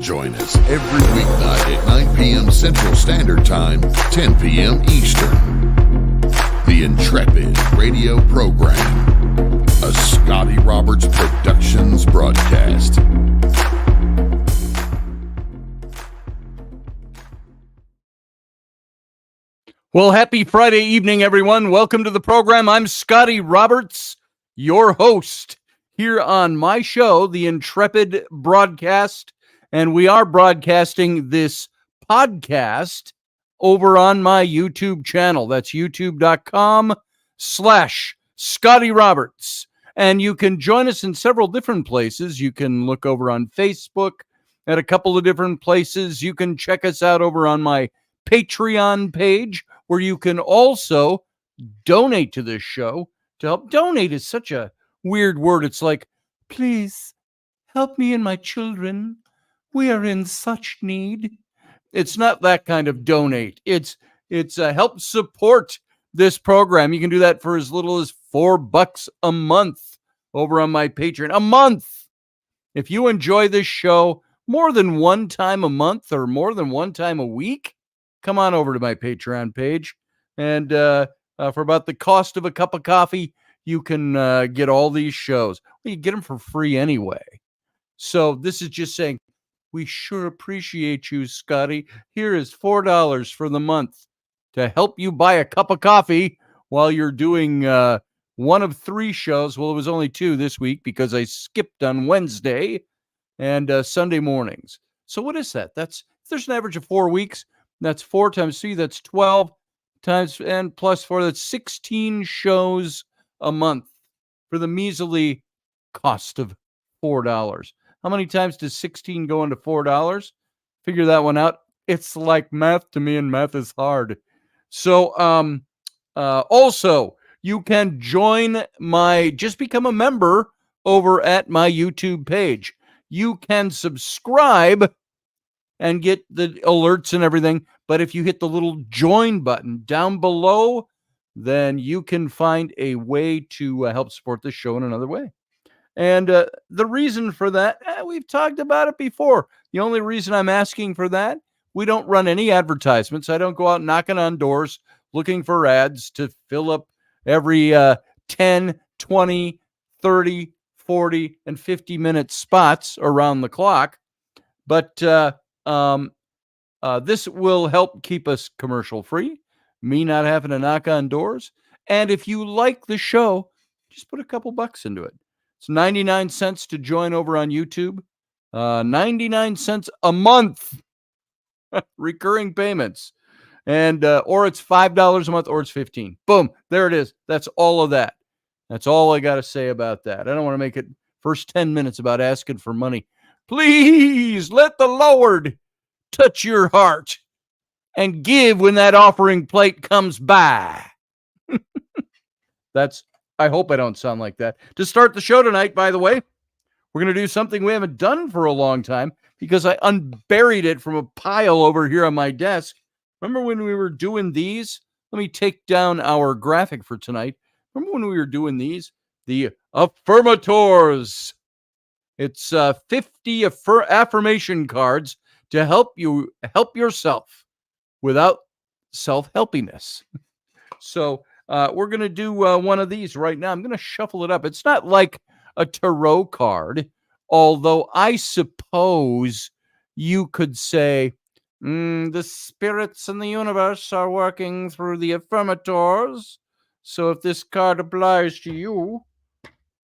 Join us every weeknight at 9 p.m. Central Standard Time, 10 p.m. Eastern. The Intrepid Radio Program, a Scotty Roberts Productions broadcast. Well, happy Friday evening, everyone. Welcome to the program. I'm Scotty Roberts, your host here on my show, the Intrepid Broadcast. And we are broadcasting this podcast over on my YouTube channel. That's youtube.com/Scotty Roberts. And you can join us in several different places. You can look over on Facebook at a couple of different places. You can check us out over on my Patreon page, where you can also donate to this show. To help, donate is such a weird word. It's like, please help me and my children. We are in such need. It's not that kind of donate. It's help support this program. You can do that for as little as $4 a month over on my Patreon. A month. If you enjoy this show more than one time a month or more than one time a week, come on over to my Patreon page. And for about the cost of a cup of coffee, you can get all these shows. Well, you get them for free anyway. So this is just saying, we sure appreciate you, Scotty. Here is $4 for the month to help you buy a cup of coffee while you're doing one of 3 shows. Well, it was only 2 this week because I skipped on Wednesday and Sunday mornings. So what is that? If there's an average of 4 weeks. That's 4 times 3. That's 12 times and plus 4. That's 16 shows a month for the measly cost of $4. How many times does 16 go into $4? Figure that one out. It's like math to me, and math is hard. So, also, you can just become a member over at my YouTube page. You can subscribe and get the alerts and everything. But if you hit the little join button down below, then you can find a way to help support this show in another way. And the reason for that, we've talked about it before. The only reason I'm asking for that, we don't run any advertisements. I don't go out knocking on doors looking for ads to fill up every 10, 20, 30, 40, and 50-minute spots around the clock. But this will help keep us commercial free, me not having to knock on doors. And if you like the show, just put a couple bucks into it. It's 99 cents to join over on YouTube, 99 cents a month, recurring payments. And or it's $5 a month, or it's 15. Boom, there it is. That's all of that. That's all I got to say about that. I don't want to make it first 10 minutes about asking for money. Please let the Lord touch your heart and give when that offering plate comes by. I hope I don't sound like that. To start the show tonight, by the way, we're going to do something we haven't done for a long time because I unburied it from a pile over here on my desk. Remember when we were doing these? Let me take down our graphic for tonight. Remember when we were doing these? The affirmators. It's 50 affirmation cards to help you help yourself without self-helpiness. So we're going to do one of these right now. I'm going to shuffle it up. It's not like a tarot card, although I suppose you could say the spirits in the universe are working through the affirmators. So if this card applies to you,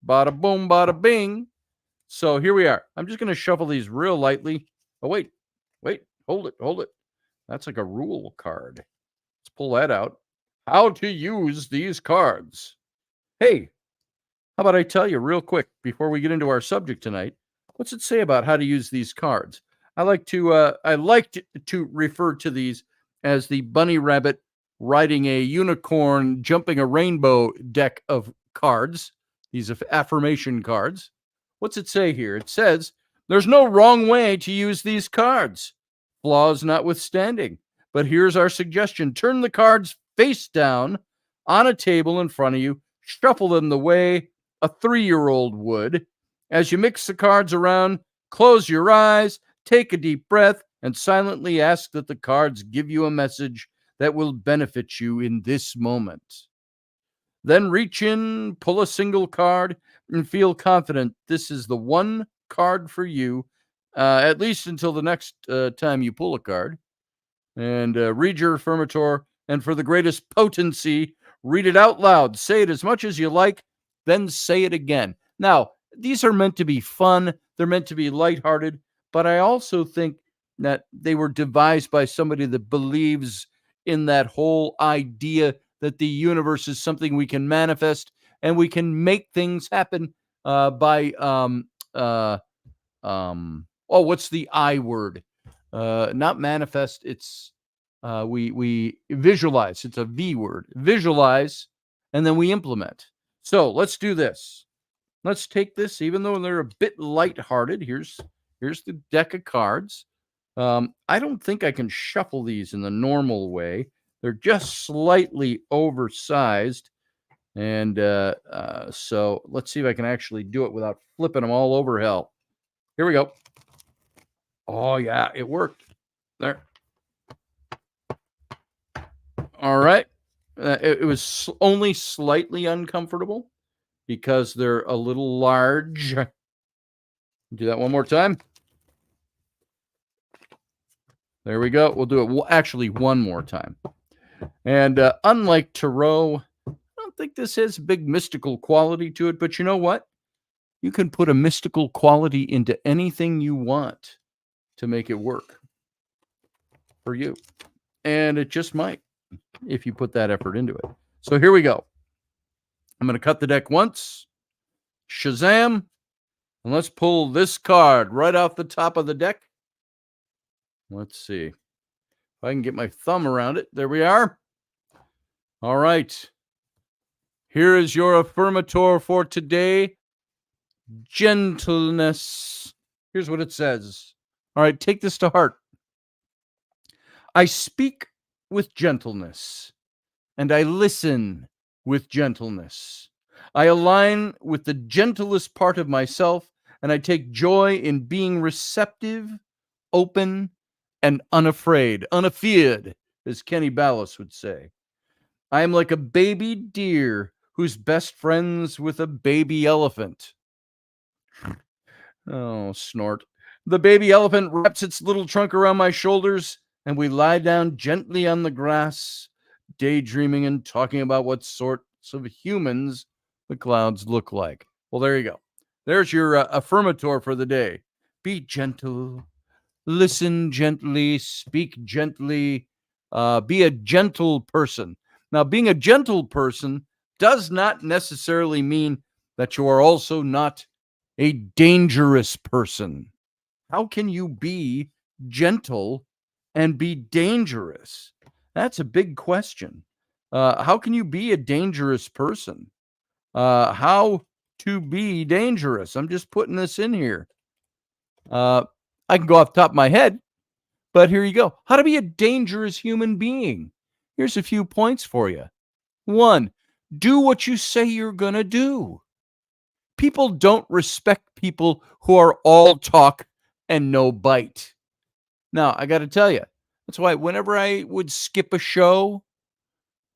bada boom, bada bing. So here we are. I'm just going to shuffle these real lightly. Oh, wait, hold it. That's like a rule card. Let's pull that out. How to use these cards. Hey, how about I tell you real quick before we get into our subject tonight? What's it say about how to use these cards? I like to refer to these as the bunny rabbit riding a unicorn, jumping a rainbow deck of cards. These affirmation cards. What's it say here? It says, there's no wrong way to use these cards, flaws notwithstanding. But here's our suggestion. Turn the cards face down on a table in front of you. Shuffle them the way a 3-year-old would. As you mix the cards around, close your eyes, take a deep breath, and silently ask that the cards give you a message that will benefit you in this moment. Then reach in, pull a single card, and feel confident this is the one card for you, at least until the next time you pull a card. And read your affirmator, and for the greatest potency, read it out loud. Say it as much as you like, then say it again. Now, these are meant to be fun, they're meant to be lighthearted, but I also think that they were devised by somebody that believes in that whole idea that the universe is something we can manifest and we can make things happen by what's the I word? Not manifest. It's we visualize. It's a V word. Visualize, and then we implement. So let's do this. Let's take this, even though they're a bit lighthearted. Here's the deck of cards. I don't think I can shuffle these in the normal way. They're just slightly oversized. And so let's see if I can actually do it without flipping them all over hell. Here we go. Oh, yeah, it worked. There. All right. It was only slightly uncomfortable because they're a little large. Do that one more time. There we go. We'll do it actually one more time. And unlike Tarot, I don't think this has a big mystical quality to it. But you know what? You can put a mystical quality into anything you want to make it work for you. And it just might if you put that effort into it. So here we go. I'm going to cut the deck once. Shazam. And let's pull this card right off the top of the deck. Let's see if I can get my thumb around it. There we are. All right. Here is your affirmator for today. Gentleness. Here's what it says. All right, take this to heart. I speak with gentleness, and I listen with gentleness. I align with the gentlest part of myself, and I take joy in being receptive, open, and unafraid. Unafeared, as Kenny Ballas would say. I am like a baby deer who's best friends with a baby elephant. Oh, snort. The baby elephant wraps its little trunk around my shoulders, and we lie down gently on the grass, daydreaming and talking about what sorts of humans the clouds look like. Well, there you go. There's your affirmator for the day. Be gentle, listen gently, speak gently, be a gentle person. Now, being a gentle person does not necessarily mean that you are also not a dangerous person. How can you be gentle and be dangerous? That's a big question. How can you be a dangerous person? How to be dangerous? I'm just putting this in here. I can go off the top of my head, but here you go. How to be a dangerous human being. Here's a few points for you. 1, do what you say you're going to do. People don't respect people who are all talk and no bite. Now, I got to tell you, that's why whenever I would skip a show,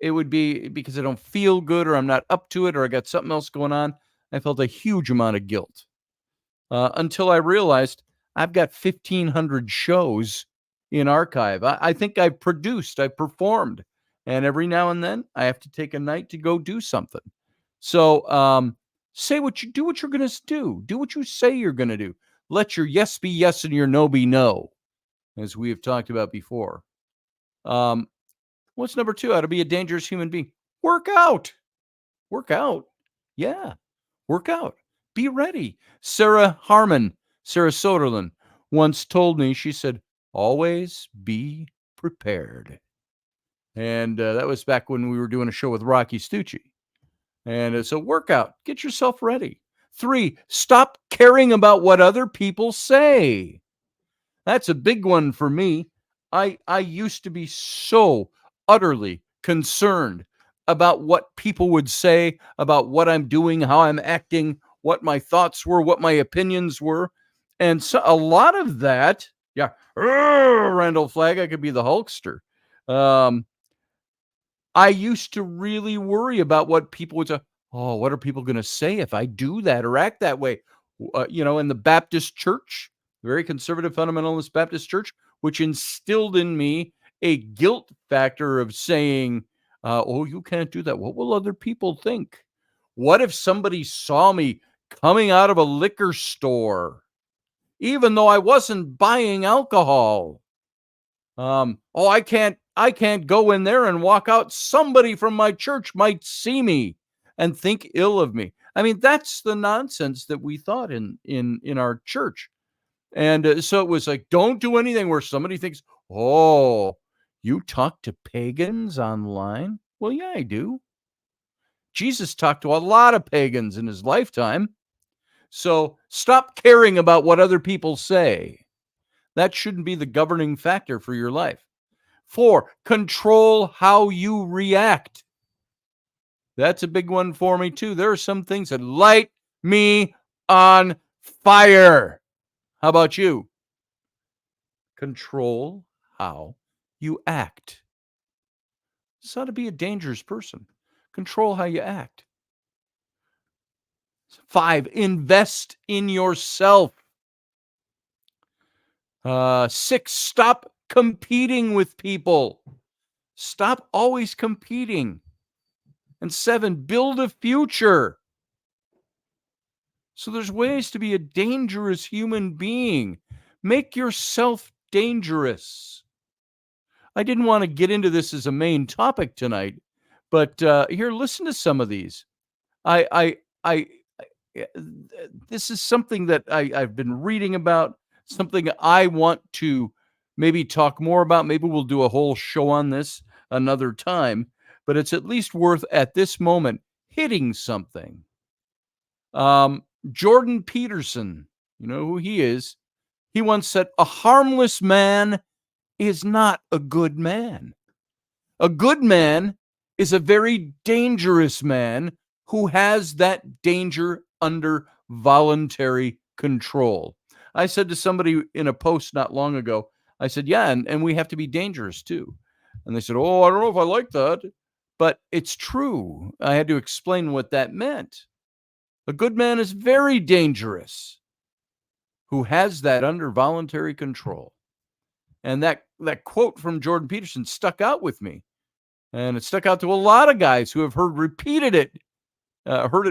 it would be because I don't feel good or I'm not up to it or I got something else going on. I felt a huge amount of guilt until I realized I've got 1,500 shows in archive. I think I've produced, I've performed, and every now and then I have to take a night to go do something. So say what you do, what you're going to do. Do what you say you're going to do. Let your yes be yes and your no be no, as we have talked about before. What's number 2? How to be a dangerous human being? Work out. Work out. Yeah. Work out. Be ready. Sarah Soderlin once told me, she said, always be prepared. And that was back when we were doing a show with Rocky Stucci. And so work out. Get yourself ready. 3, stop caring about what other people say. That's a big one for me. I used to be so utterly concerned about what people would say, about what I'm doing, how I'm acting, what my thoughts were, what my opinions were. And so a lot of that, yeah, Randall Flagg, I could be the Hulkster. I used to really worry about what people would say. Oh, what are people going to say if I do that or act that way? In the Baptist church, very conservative fundamentalist Baptist church, which instilled in me a guilt factor of saying, oh, you can't do that. What will other people think? What if somebody saw me coming out of a liquor store, even though I wasn't buying alcohol? I can't go in there and walk out. Somebody from my church might see me and think ill of me. I mean, that's the nonsense that we thought in our church. And so it was like, don't do anything where somebody thinks, oh, you talk to pagans online? Well, yeah, I do. Jesus talked to a lot of pagans in his lifetime. So stop caring about what other people say. That shouldn't be the governing factor for your life. 4, control how you react. That's a big one for me too. There are some things that light me on fire. How about you? Control how you act. It's not to be a dangerous person. Control how you act. 5, invest in yourself. 6, stop competing with people. Stop always competing. And 7, build a future. So there's ways to be a dangerous human being. Make yourself dangerous. I didn't want to get into this as a main topic tonight, but here, listen to some of these. This is something that I've been reading about, something I want to maybe talk more about. Maybe we'll do a whole show on this another time, but it's at least worth at this moment hitting something. Jordan Peterson, you know who he is. He once said, a harmless man is not a good man. A good man is a very dangerous man who has that danger under voluntary control. I said to somebody in a post not long ago, I said, yeah, and we have to be dangerous too. And they said, oh, I don't know if I like that. But it's true. I had to explain what that meant. A good man is very dangerous who has that under voluntary control. And that quote from Jordan Peterson stuck out with me. And it stuck out to a lot of guys who have heard it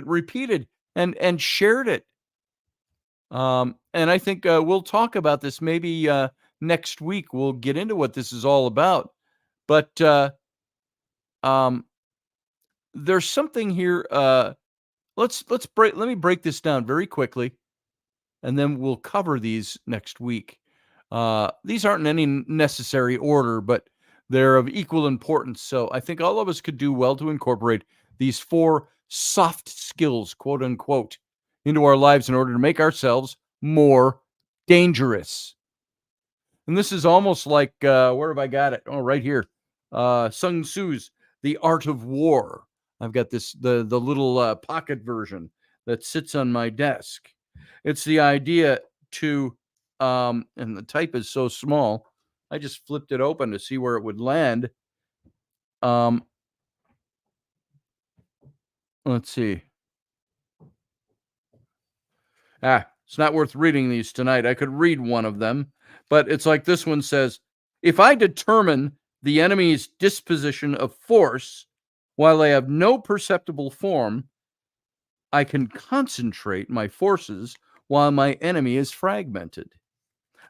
repeated and shared it. And I think we'll talk about this maybe next week. We'll get into what this is all about. But there's something here. Let me break this down very quickly, and then we'll cover these next week. These aren't in any necessary order, but they're of equal importance. So I think all of us could do well to incorporate these 4 soft skills, quote unquote, into our lives in order to make ourselves more dangerous. And this is almost like, where have I got it? Oh, right here. Sun Tzu's The Art of War. I've got the little pocket version that sits on my desk. It's the idea to, and the type is so small, I just flipped it open to see where it would land. Let's see. It's not worth reading these tonight. I could read one of them, but it's like this one says, if I determine the enemy's disposition of force while they have no perceptible form, I can concentrate my forces while my enemy is fragmented.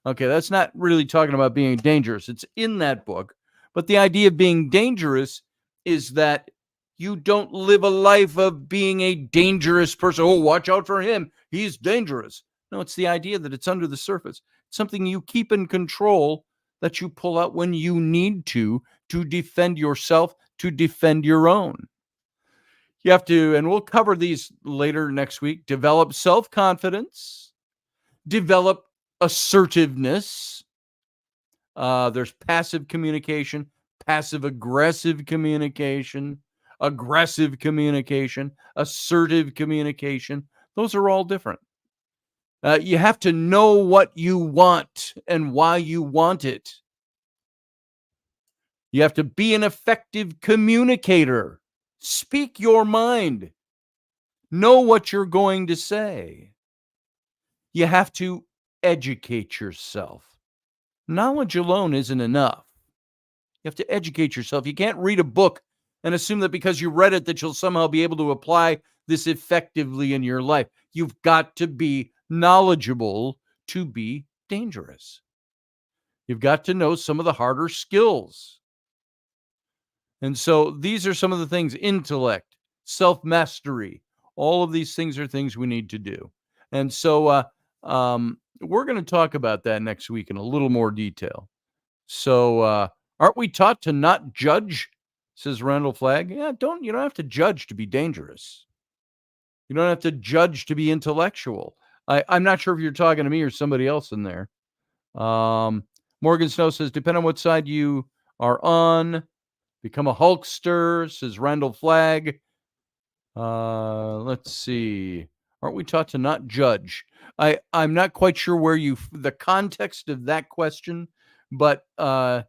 Okay, that's not really talking about being dangerous. It's in that book. But the idea of being dangerous is that you don't live a life of being a dangerous person. Oh, watch out for him. He's dangerous. No, it's the idea that it's under the surface. It's something you keep in control that you pull out when you need to defend yourself, to defend your own. You have to, and we'll cover these later next week, develop self-confidence, develop assertiveness. There's passive communication, passive-aggressive communication, aggressive communication, assertive communication. Those are all different. You have to know what you want and why you want it. You have to be an effective communicator. Speak your mind. Know what you're going to say. You have to educate yourself. Knowledge alone isn't enough. You have to educate yourself. You can't read a book and assume that because you read it that you'll somehow be able to apply this effectively in your life. You've got to be knowledgeable to be dangerous. You've got to know some of the harder skills. And so these are some of the things: intellect, self-mastery. All of these things are things we need to do. And so we're going to talk about that next week in a little more detail. So aren't we taught to not judge, says Randall Flagg? Yeah, you don't have to judge to be dangerous. You don't have to judge to be intellectual. I'm not sure if you're talking to me or somebody else in there. Morgan Snow says, depend on what side you are on. Become a Hulkster, says Randall Flagg. Let's see. Aren't we taught to not judge? I'm not quite sure where the context of that question, but yeah,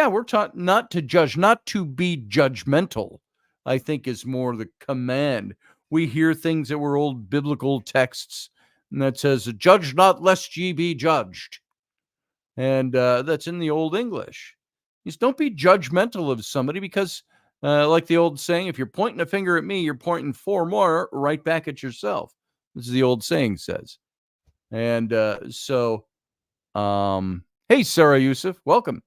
we're taught not to judge, not to be judgmental, I think is more the command. We hear things that were old biblical texts and that says, judge not lest ye be judged. And that's in the Old English. Just don't be judgmental of somebody because, like the old saying, if you're pointing a finger at me, you're pointing 4 more right back at yourself. This is the old saying says. And hey, Sarah Yusuf, welcome.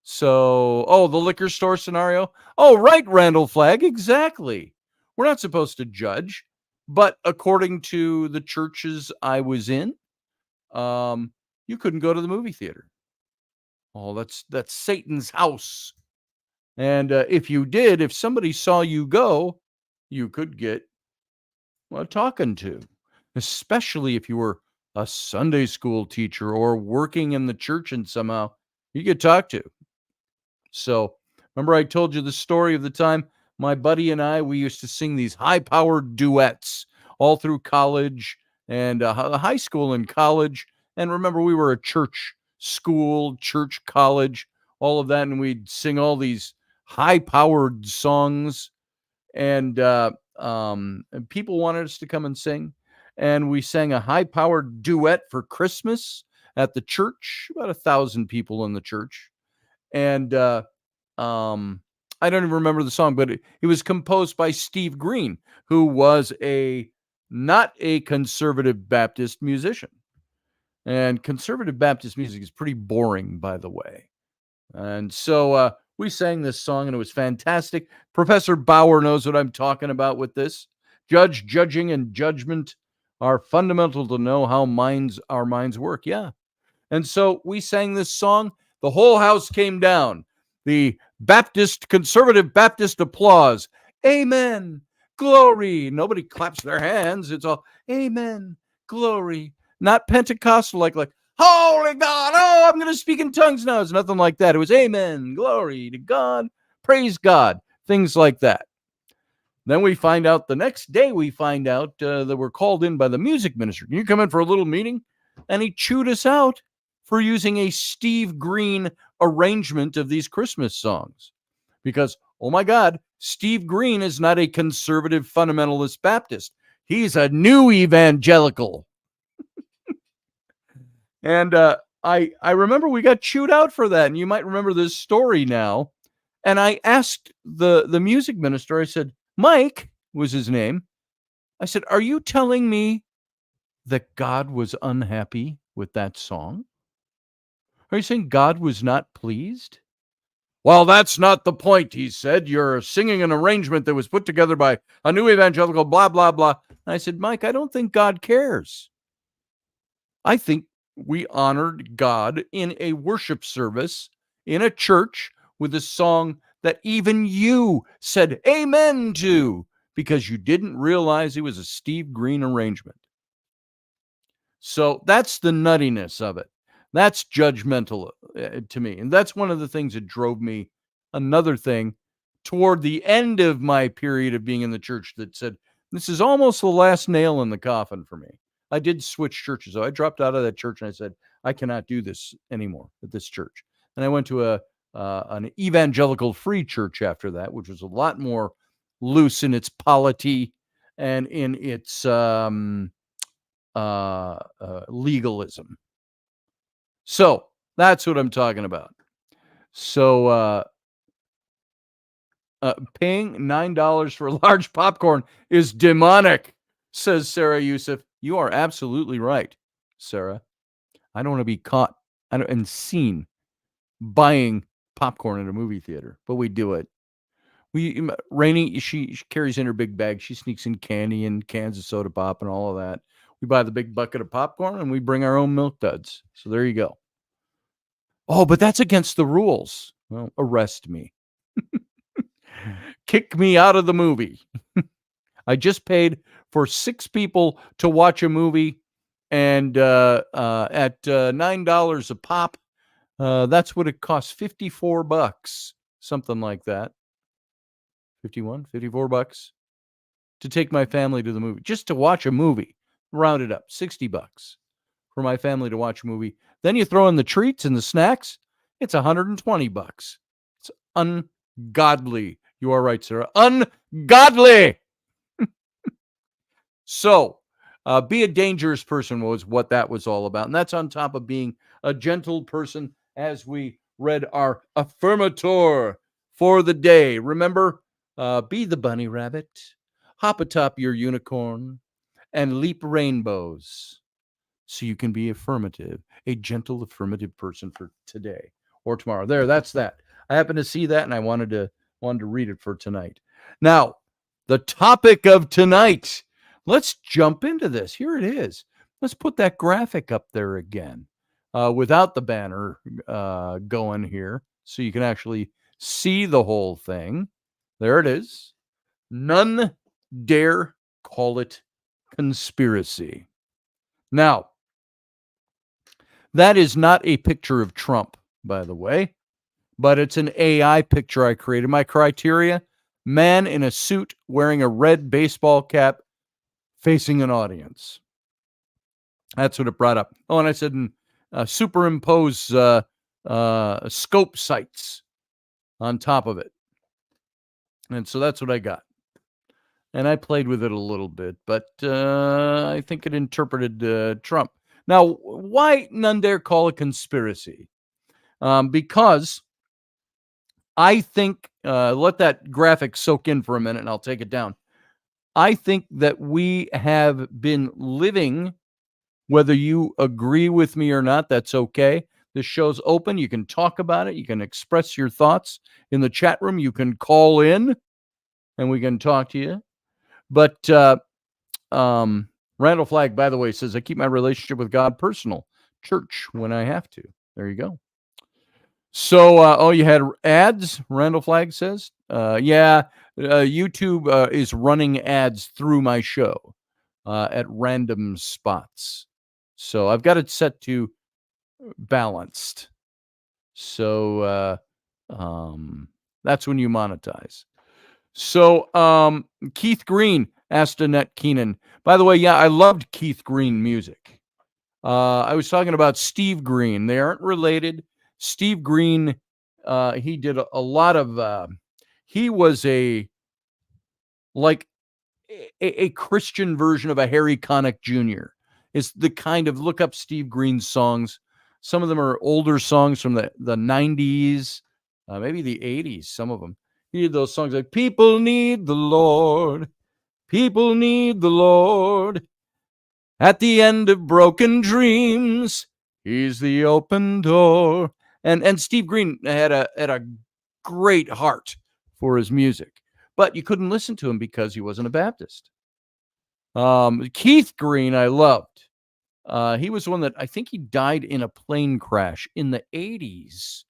So, the liquor store scenario. Oh, right, Randall Flagg, exactly. We're not supposed to judge, but according to the churches I was in, you couldn't go to the movie theater. Oh, that's Satan's house. And if somebody saw you go, you could get talking to, especially if you were a Sunday school teacher or working in the church and somehow you get talked to. So remember I told you the story of the time my buddy and we used to sing these high-powered duets all through college and high school and college. And remember, we were a church school, church college, all of that. And we'd sing all these high-powered songs. And people wanted us to come and sing. And we sang a high-powered duet for Christmas at the church, about 1,000 people in the church. And I don't even remember the song, but it was composed by Steve Green, who was not a conservative Baptist musician. And conservative Baptist music is pretty boring, by the way. And so we sang this song, and it was fantastic. Professor Bauer knows what I'm talking about with this. Judging, and judgment are fundamental to know how our minds work. Yeah. And so we sang this song. The whole house came down. The conservative Baptist applause. Amen. Glory. Nobody claps their hands. It's all amen. Glory. Not Pentecostal, like, holy God. Oh, I'm going to speak in tongues now. It's nothing like that. It was amen. Glory to God. Praise God. Things like that. Then we find out the next day, that we're called in by the music minister. Can you come in for a little meeting? And he chewed us out for using a Steve Green arrangement of these Christmas songs. Because, oh my God, Steve Green is not a conservative fundamentalist Baptist. He's a new evangelical. And I remember we got chewed out for that. And you might remember this story now. And I asked the music minister, I said, Mike was his name. I said, are you telling me that God was unhappy with that song? Are you saying God was not pleased? Well, that's not the point, he said. You're singing an arrangement that was put together by a new evangelical, blah, blah, blah. And I said, Mike, I don't think God cares. I think we honored God in a worship service in a church with a song that even you said amen to because you didn't realize it was a Steve Green arrangement. So that's the nuttiness of it. That's judgmental to me. And that's one of the things that drove me. Another thing toward the end of my period of being in the church that said, This is almost the last nail in the coffin for me. I did switch churches, though. I dropped out of that church and I said, I cannot do this anymore at this church. And I went to an evangelical free church after that, which was a lot more loose in its polity and in its legalism. So that's what I'm talking about. So paying $9 for large popcorn is demonic, says Sarah Youssef. You are absolutely right, Sarah. I don't want to be caught and seen buying popcorn in a movie theater, but we do it. Rainey, she carries in her big bag. She sneaks in candy and cans of soda pop and all of that. We buy the big bucket of popcorn and we bring our own milk duds. So there you go. Oh, but that's against the rules. Well, arrest me. Kick me out of the movie. I just paid for 6 people to watch a movie, and at $9 a pop, that's what it costs. $54, something like that. 51, $54 to take my family to the movie, just to watch a movie. Round it up, $60 for my family to watch a movie. Then you throw in the treats and the snacks, it's $120. It's ungodly. You are right, Sarah. Ungodly. So, be a dangerous person was what that was all about. And that's on top of being a gentle person, as we read our affirmator for the day. Remember, be the bunny rabbit, hop atop your unicorn, and leap rainbows so you can be affirmative, a gentle affirmative person for today or tomorrow. There, that's that. I happened to see that and I wanted to read it for tonight. Now, the topic of tonight. Let's jump into this. Here it is. Let's put that graphic up there again without the banner going here so you can actually see the whole thing. There it is. None dare call it conspiracy. Now, that is not a picture of Trump, by the way, but it's an AI picture I created. My criteria, man in a suit wearing a red baseball cap facing an audience. That's what it brought up. Oh, and I said superimpose scope sights on top of it. And so that's what I got. And I played with it a little bit, but I think it interpreted Trump. Now, why none dare call it conspiracy? Because I think, let that graphic soak in for a minute and I'll take it down. I think that we have been living, whether you agree with me or not, that's okay. This show's open. You can talk about it. You can express your thoughts in the chat room. You can call in and we can talk to you. But Randall Flagg, by the way, says, I keep my relationship with God personal. Church when I have to. There you go. So, you had ads, Randall Flagg says. YouTube is running ads through my show at random spots. So I've got it set to balanced. So that's when you monetize. So Keith Green asked Annette Keenan. By the way, yeah, I loved Keith Green music. I was talking about Steve Green. They aren't related. Steve Green, he did a lot of, he was a Christian version of a Harry Connick Jr. It's the kind of, look up Steve Green's songs. Some of them are older songs from the 90s, maybe the 80s, some of them. He did those songs like, people need the Lord. People need the Lord. At the end of broken dreams, he's the open door. And Steve Green had a great heart for his music, but you couldn't listen to him because he wasn't a Baptist. Keith Green, I loved. He was one that I think he died in a plane crash in the 80s.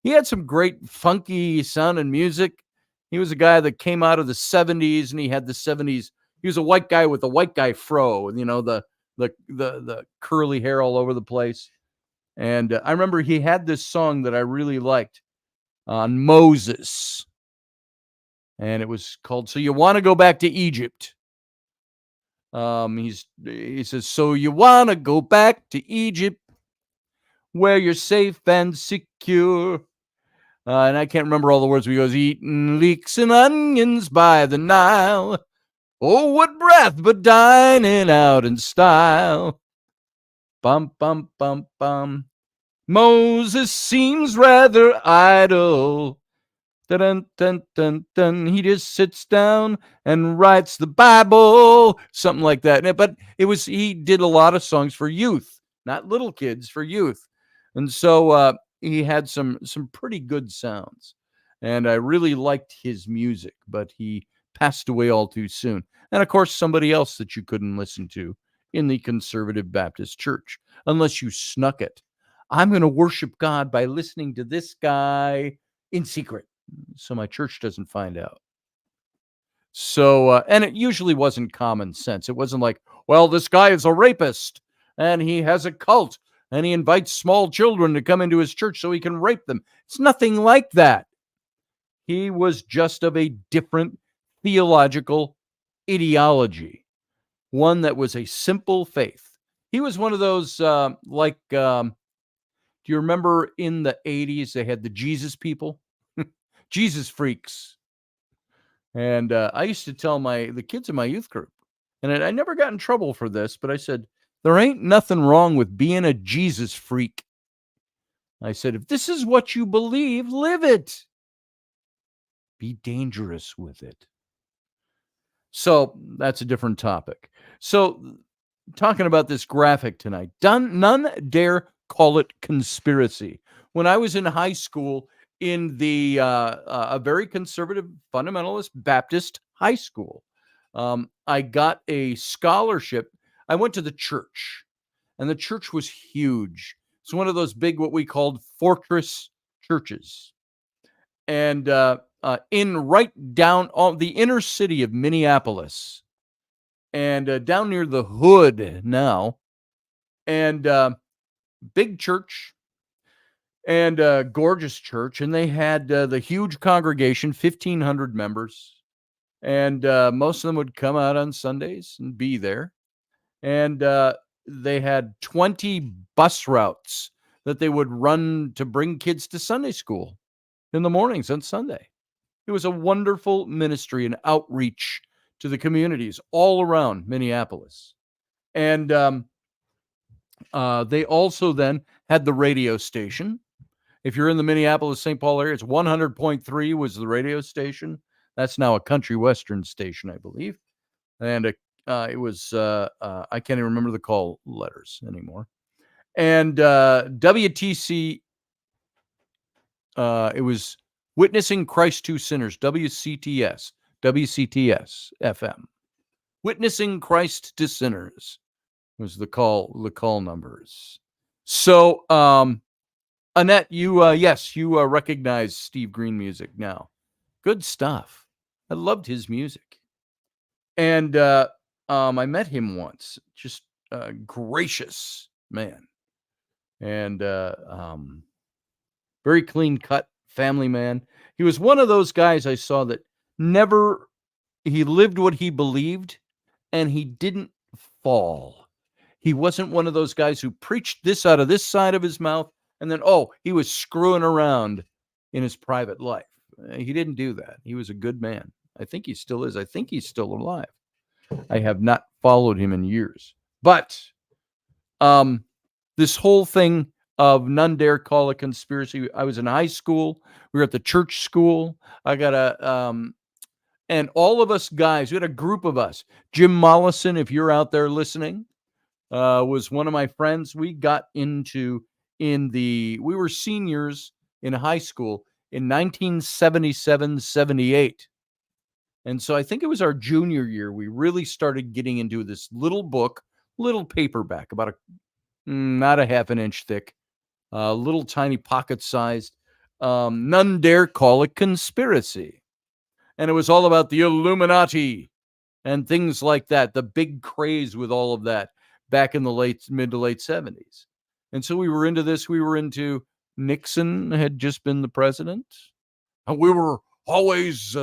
He had some great funky sounding music. He was a guy that came out of the 70s, and he had the 70s. He was a white guy with a white guy fro, you know, the curly hair all over the place. And I remember he had this song that I really liked on Moses. And it was called, So You Want to Go Back to Egypt. He says, so you want to go back to Egypt where you're safe and secure. And I can't remember all the words. He goes, eating leeks and onions by the Nile. Oh, what breath, but dining out in style. Bum, bum, bum, bum. Moses seems rather idle. Dun, dun, dun, dun. He just sits down and writes the Bible, something like that. But he did a lot of songs for youth, not little kids, for youth. And so he had some pretty good sounds. And I really liked his music, but he passed away all too soon. And of course, somebody else that you couldn't listen to in the Conservative Baptist Church, unless you snuck it. I'm going to worship God by listening to this guy in secret, so my church doesn't find out. So, and it usually wasn't common sense. It wasn't like, well, this guy is a rapist and he has a cult and he invites small children to come into his church so he can rape them. It's nothing like that. He was just of a different theological ideology, one that was a simple faith. He was one of those, do you remember in the 80s, they had the Jesus people? Jesus freaks. And I used to tell the kids in my youth group, and I never got in trouble for this, but I said, there ain't nothing wrong with being a Jesus freak. I said, if this is what you believe, live it. Be dangerous with it. So that's a different topic. So talking about this graphic tonight, none dare call it conspiracy. When I was in high school, in the a very conservative fundamentalist Baptist high school, I got a scholarship. I went to the church, and the church was huge. It's one of those big, what we called fortress churches, and in right down on the inner city of Minneapolis, and down near the hood now, and big church. And gorgeous church, and they had the huge congregation, 1,500 members, and most of them would come out on Sundays and be there. And they had 20 bus routes that they would run to bring kids to Sunday school in the mornings on Sunday. It was a wonderful ministry and outreach to the communities all around Minneapolis. And they also then had the radio station. If you're in the Minneapolis-St. Paul area, it's 100.3 was the radio station. That's now a country western station, I believe. And it was, I can't even remember the call letters anymore. And WTC, it was Witnessing Christ to Sinners, WCTS FM. Witnessing Christ to Sinners was the call numbers. So, Annette, you recognize Steve Green music now. Good stuff. I loved his music. And I met him once. Just a gracious man. And very clean-cut family man. He was one of those guys I saw that he lived what he believed, and he didn't fall. He wasn't one of those guys who preached this out of this side of his mouth, and then, he was screwing around in his private life. He didn't do that. He was a good man. I think he still is. I think he's still alive. I have not followed him in years. But this whole thing of none dare call it conspiracy. I was in high school. We were at the church school. I got and all of us guys, we had a group of us. Jim Mollison, if you're out there listening, was one of my friends. We got into we were seniors in high school in 1977-78. And so I think it was our junior year, we really started getting into this little book, little paperback, about not a half an inch thick, little tiny pocket-sized, none dare call it conspiracy. And it was all about the Illuminati and things like that, the big craze with all of that back in the mid to late 70s. And so we were into this. We were into Nixon had just been the president. And we were always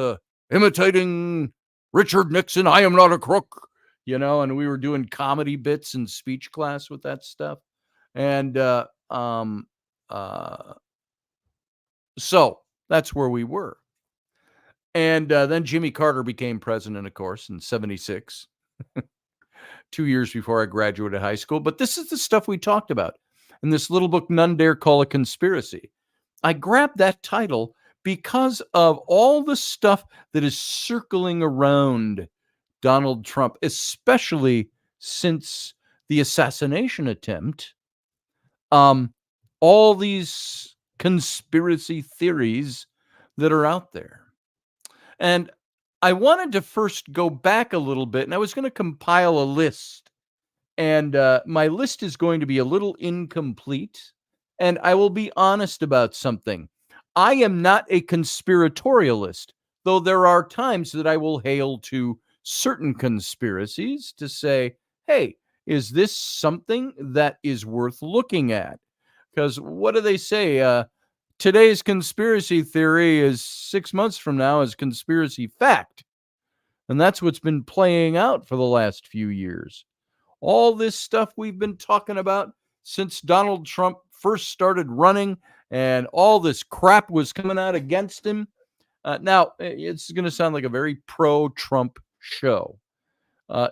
imitating Richard Nixon. I am not a crook. and we were doing comedy bits in speech class with that stuff. And so that's where we were. And then Jimmy Carter became president, of course, in 76, 2 years before I graduated high school. But this is the stuff we talked about in this little book, None Dare Call a Conspiracy. I grabbed that title because of all the stuff that is circling around Donald Trump, especially since the assassination attempt. All these conspiracy theories that are out there. And I wanted to first go back a little bit, and I was going to compile a list. And my list is going to be a little incomplete. And I will be honest about something. I am not a conspiratorialist, though there are times that I will hail to certain conspiracies to say, hey, is this something that is worth looking at? Because what do they say? Today's conspiracy theory is 6 months from now is conspiracy fact. And that's what's been playing out for the last few years. All this stuff we've been talking about since Donald Trump first started running and all this crap was coming out against him. Now, it's going to sound like a very pro-Trump show.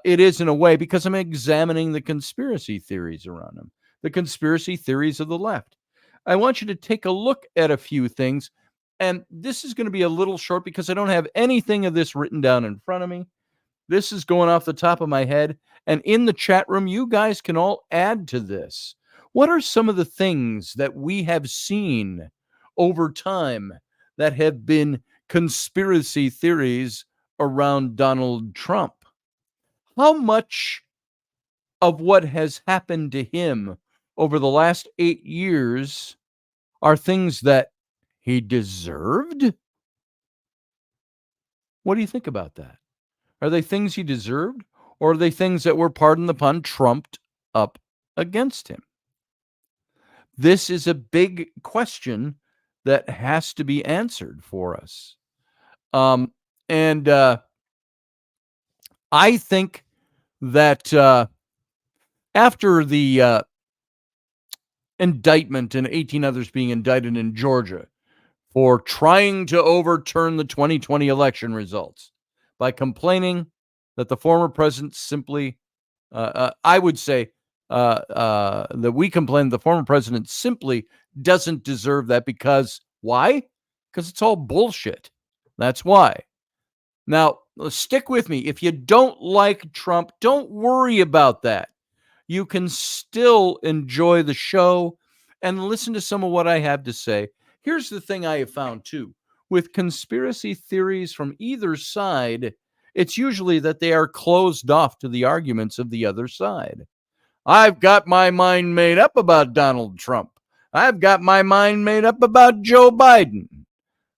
It is in a way because I'm examining the conspiracy theories around him, the conspiracy theories of the left. I want you to take a look at a few things, and this is going to be a little short because I don't have anything of this written down in front of me. This is going off the top of my head, and in the chat room, you guys can all add to this. What are some of the things that we have seen over time that have been conspiracy theories around Donald Trump? How much of what has happened to him over the last 8 years are things that he deserved? What do you think about that? Are they things he deserved, or are they things that were, pardon the pun, trumped up against him? This is a big question that has to be answered for us. And I think that after the indictment and 18 others being indicted in Georgia for trying to overturn the 2020 election results by complaining that the former president simply, I would say that we complain the former president simply doesn't deserve that because why? Because it's all bullshit. That's why. Now, stick with me. If you don't like Trump, don't worry about that. You can still enjoy the show and listen to some of what I have to say. Here's the thing I have found, too. With conspiracy theories from either side, it's usually that they are closed off to the arguments of the other side. I've got my mind made up about Donald Trump. I've got my mind made up about Joe Biden.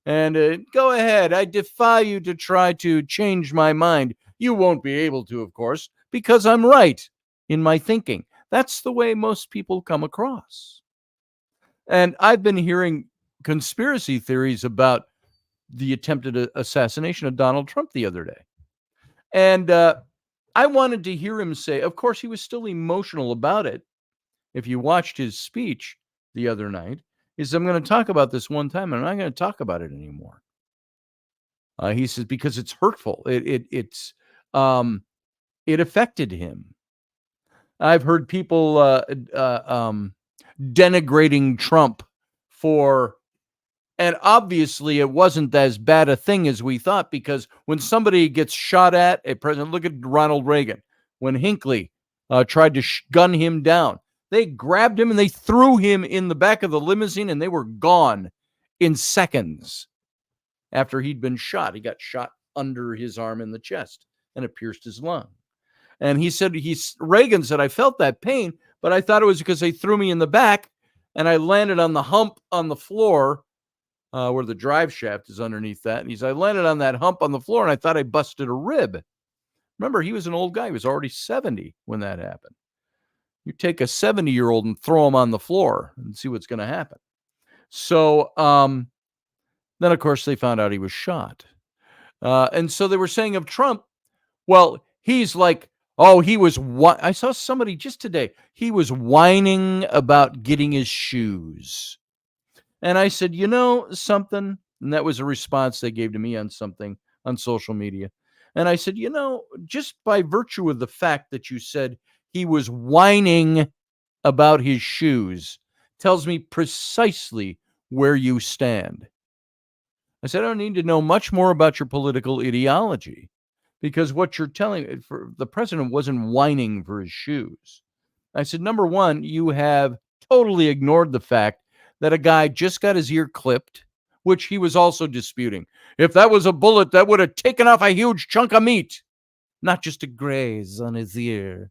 And go ahead. I defy you to try to change my mind. You won't be able to, of course, because I'm right in my thinking. That's the way most people come across. And I've been hearing conspiracy theories about the attempted assassination of Donald Trump the other day. And I wanted to hear him say, of course, he was still emotional about it. If you watched his speech the other night, is I'm going to talk about this one time and I'm not going to talk about it anymore. He says, because it's hurtful. It affected him. I've heard people denigrating Trump for, and obviously it wasn't as bad a thing as we thought, because when somebody gets shot at, a president, look at Ronald Reagan, when Hinckley tried to gun him down, they grabbed him and they threw him in the back of the limousine and they were gone in seconds after he'd been shot. He got shot under his arm in the chest and it pierced his lung. And he said, Reagan said, I felt that pain, but I thought it was because they threw me in the back and I landed on the hump on the floor where the drive shaft is underneath that. And he said, I landed on that hump on the floor and I thought I busted a rib. Remember, he was an old guy. He was already 70 when that happened. You take a 70-year-old and throw him on the floor and see what's going to happen. So then, of course, they found out he was shot. And so they were saying of Trump, well, he's like Oh, I saw somebody just today. He was whining about getting his shoes. And I said, you know something? And that was a response they gave to me on something on social media. And I said, you know, just by virtue of the fact that you said he was whining about his shoes tells me precisely where you stand. I said, I don't need to know much more about your political ideology because what you're telling for the president wasn't whining for his shoes. I said, number one, you have totally ignored the fact that a guy just got his ear clipped, which he was also disputing. If that was a bullet, that would have taken off a huge chunk of meat, not just a graze on his ear.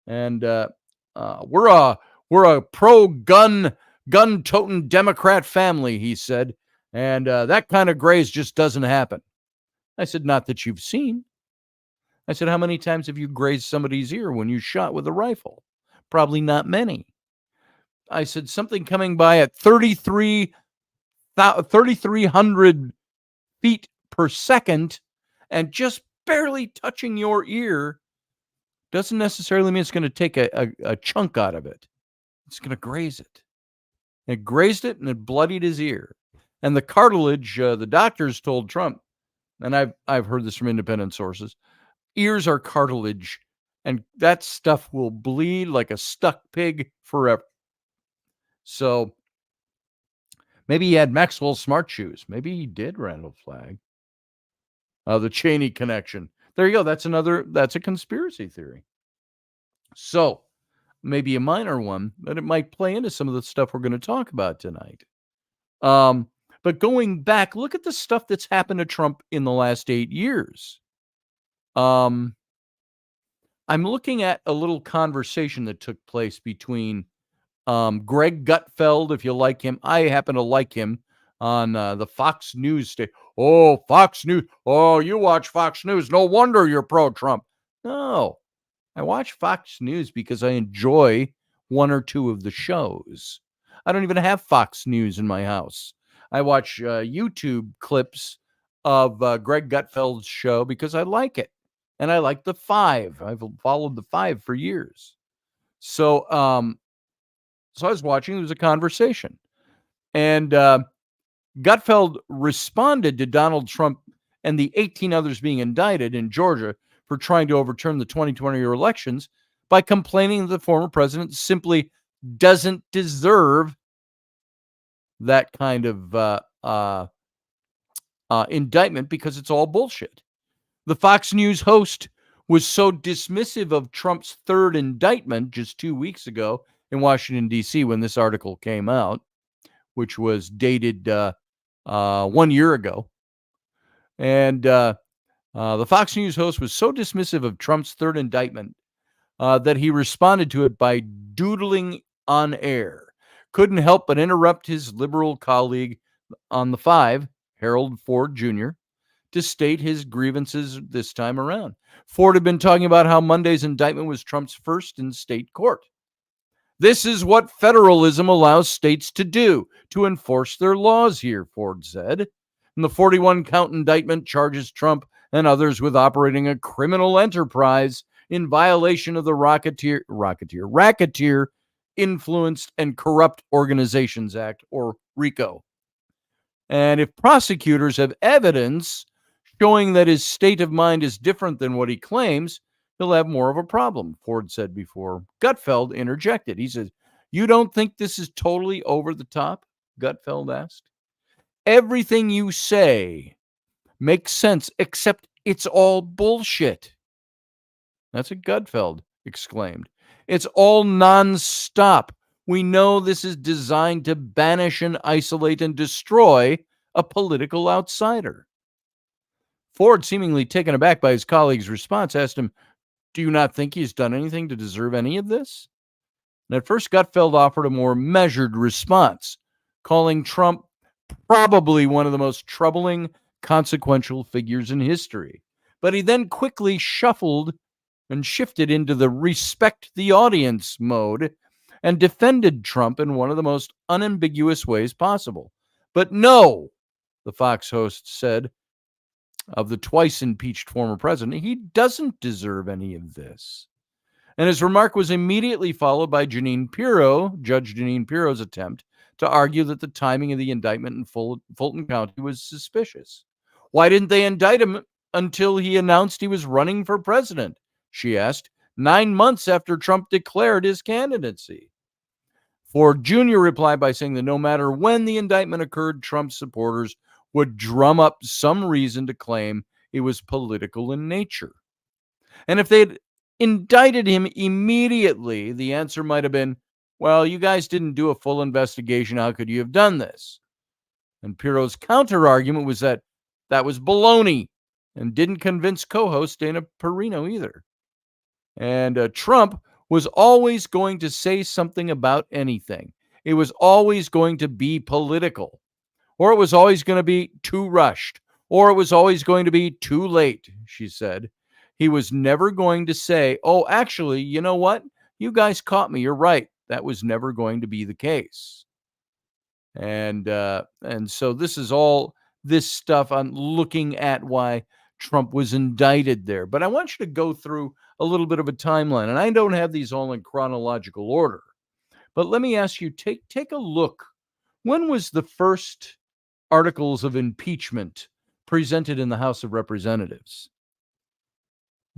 And we're a pro gun toting Democrat family, he said, and that kind of graze just doesn't happen. I said, not that you've seen. I said, how many times have you grazed somebody's ear when you shot with a rifle? Probably not many. I said, something coming by at 3,300 feet per second and just barely touching your ear doesn't necessarily mean it's going to take a chunk out of it. It's going to graze it. It grazed it and it bloodied his ear. And the cartilage, the doctors told Trump, and I've heard this from independent sources, ears are cartilage, and that stuff will bleed like a stuck pig forever. So maybe he had Maxwell Smart shoes. Maybe he did, Randall Flagg. The Cheney connection. There you go. That's a conspiracy theory. So maybe a minor one, but it might play into some of the stuff we're going to talk about tonight. But going back, look at the stuff that's happened to Trump in the last 8 years. I'm looking at a little conversation that took place between Greg Gutfeld, if you like him. I happen to like him on the Fox News station. Oh, Fox News. Oh, you watch Fox News. No wonder you're pro-Trump. No, I watch Fox News because I enjoy one or two of the shows. I don't even have Fox News in my house. I watch YouTube clips of Greg Gutfeld's show because I like it. And I like the Five. I've followed the Five for years. So I was watching. There was a conversation. And Gutfeld responded to Donald Trump and the 18 others being indicted in Georgia for trying to overturn the 2020 elections by complaining that the former president simply doesn't deserve that kind of indictment because it's all bullshit. The Fox News host was so dismissive of Trump's third indictment just 2 weeks ago in Washington, D.C., when this article came out, which was dated 1 year ago. And the Fox News host was so dismissive of Trump's third indictment that he responded to it by doodling on air. Couldn't help but interrupt his liberal colleague on the Five, Harold Ford Jr., to state his grievances this time around. Ford had been talking about how Monday's indictment was Trump's first in state court. This is what federalism allows states to do, to enforce their laws here, Ford said. And the 41-count indictment charges Trump and others with operating a criminal enterprise in violation of the Racketeer Influenced and Corrupt Organizations Act, or RICO. And if prosecutors have evidence showing that his state of mind is different than what he claims, he'll have more of a problem, Ford said before. Gutfeld interjected. He said, "You don't think this is totally over the top?" Gutfeld asked. "Everything you say makes sense, except it's all bullshit." That's what Gutfeld exclaimed. "It's all nonstop. We know this is designed to banish and isolate and destroy a political outsider." Ford, seemingly taken aback by his colleague's response, asked him, "Do you not think he's done anything to deserve any of this?" And at first, Gutfeld offered a more measured response, calling Trump probably one of the most troubling, consequential figures in history. But he then quickly shuffled and shifted into the respect the audience mode and defended Trump in one of the most unambiguous ways possible. "But no," the Fox host said, of the twice impeached former president, he doesn't deserve any of this. And his remark was immediately followed by Judge Janine Pirro's attempt to argue that the timing of the indictment in Fulton County was suspicious. Why didn't they indict him until he announced he was running for president? She asked, 9 months after Trump declared his candidacy. Ford Jr. replied by saying that no matter when the indictment occurred, Trump's supporters would drum up some reason to claim it was political in nature. And if they'd indicted him immediately, the answer might have been, well, you guys didn't do a full investigation. How could you have done this? And Pirro's counter argument was that was baloney and didn't convince co-host Dana Perino either. And Trump was always going to say something about anything. It was always going to be political, or it was always going to be too rushed, or it was always going to be too late, she said. He was never going to say, oh, actually, you know what? You guys caught me. You're right. That was never going to be the case. And so this is all this stuff on looking at why Trump was indicted there. But I want you to go through a little bit of a timeline. And I don't have these all in chronological order. But let me ask you, take a look. When was the first articles of impeachment presented in the House of Representatives?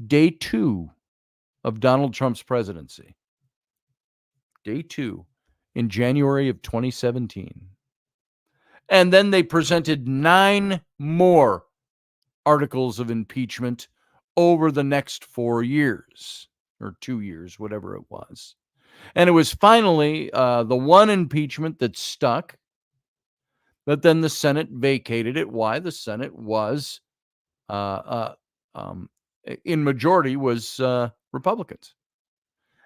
Day 2 of Donald Trump's presidency. Day 2 in January of 2017. And then they presented 9 more articles of impeachment over the next 4 years, or 2 years, whatever it was. And it was finally the one impeachment that stuck, but then the Senate vacated it. Why? The Senate was in majority was Republicans.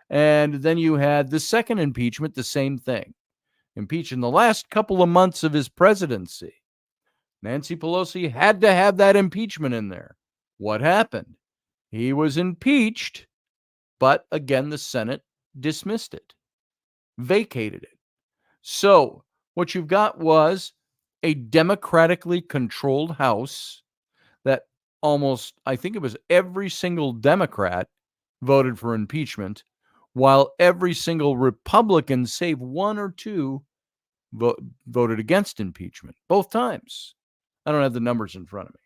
And then you had the second impeachment, the same thing. Impeached in the last couple of months of his presidency. Nancy Pelosi had to have that impeachment in there. What happened? He was impeached, but again, the Senate dismissed it, vacated it. So what you've got was a democratically controlled House that almost, I think it was every single Democrat voted for impeachment, while every single Republican, save one or two, voted against impeachment, both times. I don't have the numbers in front of me.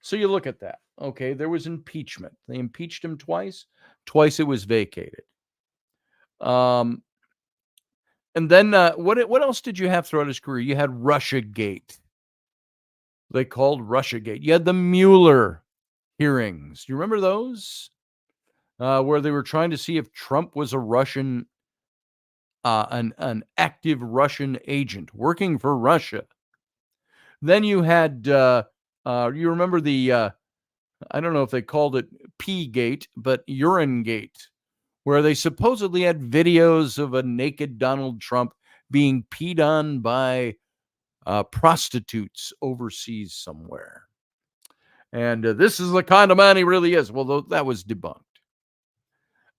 So you look at that. Okay, there was impeachment. They impeached him twice. Twice it was vacated. And then what else did you have throughout his career? You had Russiagate. They called Russiagate. You had the Mueller hearings. Do you remember those? Where they were trying to see if Trump was a Russian, an active Russian agent working for Russia. Then you had, you remember the, I don't know if they called it P-Gate, but Urine Gate, where they supposedly had videos of a naked Donald Trump being peed on by prostitutes overseas somewhere. And this is the kind of man he really is. Well, that was debunked.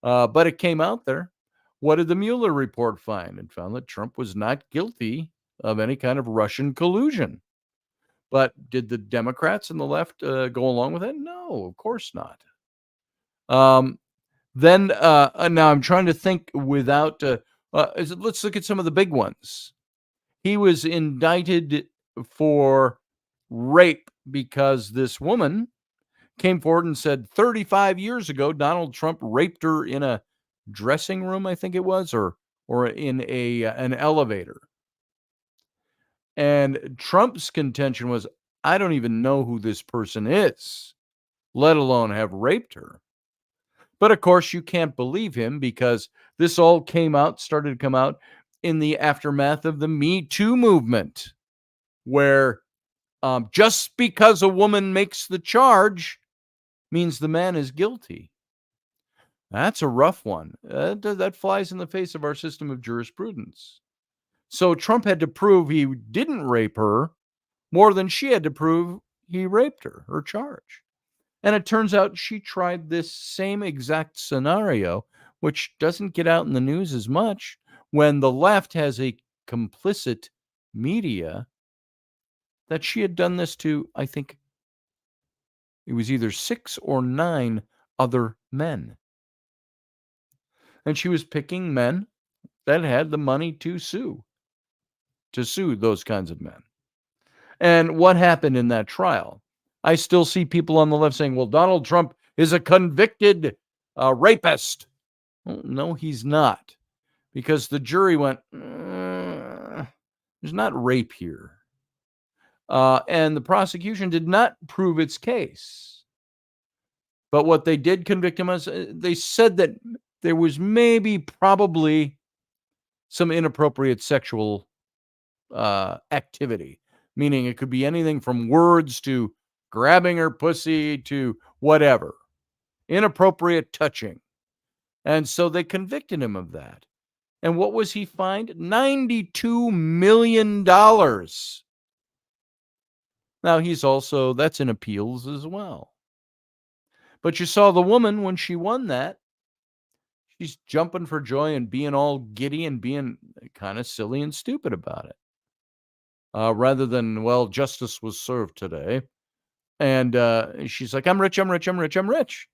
But it came out there. What did the Mueller report find? It found that Trump was not guilty of any kind of Russian collusion. But did the Democrats and the left go along with it? No, of course not. Then now I'm trying to think without, let's look at some of the big ones. He was indicted for rape because this woman came forward and said 35 years ago, Donald Trump raped her in a dressing room, I think it was, or in an elevator. And Trump's contention was, I don't even know who this person is, let alone have raped her. But of course, you can't believe him because this all started to come out in the aftermath of the Me Too movement, where just because a woman makes the charge means the man is guilty. That's a rough one. That flies in the face of our system of jurisprudence. So Trump had to prove he didn't rape her more than she had to prove he raped her charge. And it turns out she tried this same exact scenario, which doesn't get out in the news as much, when the left has a complicit media, that she had done this to, I think, It was either 6 or 9 other men. And she was picking men that had the money to sue those kinds of men. And what happened in that trial? I still see people on the left saying, well, Donald Trump is a convicted rapist. Well, no, he's not. Because the jury went, there's not rape here. And the prosecution did not prove its case. But what they did convict him as, they said that there was probably some inappropriate sexual activity, meaning it could be anything from words to grabbing her pussy to whatever, inappropriate touching. And so they convicted him of that. And what was he fined? $92 million. Now, that's in appeals as well. But you saw the woman when she won that. She's jumping for joy and being all giddy and being kind of silly and stupid about it. Rather than, well, justice was served today. And she's like, I'm rich, I'm rich, I'm rich, I'm rich.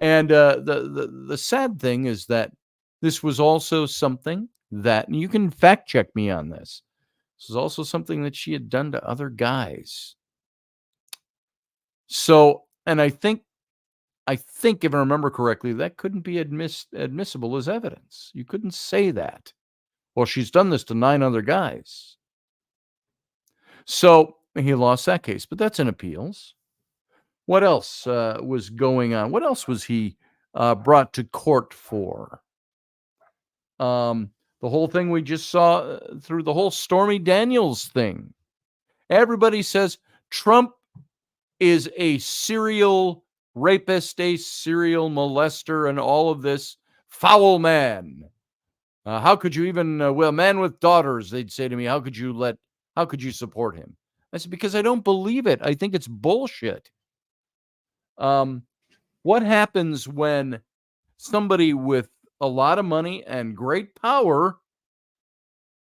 And the sad thing is that this was also something that, and you can fact check me on this, this is also something that she had done to other guys. So, and I think if I remember correctly, that couldn't be admissible as evidence. You couldn't say that. Well, she's done this to 9 other guys. So he lost that case, but that's in appeals. What else was going on? What else was he brought to court for? The whole thing we just saw through the whole Stormy Daniels thing. Everybody says Trump is a serial rapist, a serial molester, and all of this foul man. How could you even, a man with daughters, they'd say to me, how could you support him? I said, because I don't believe it. I think it's bullshit. What happens when somebody with a lot of money and great power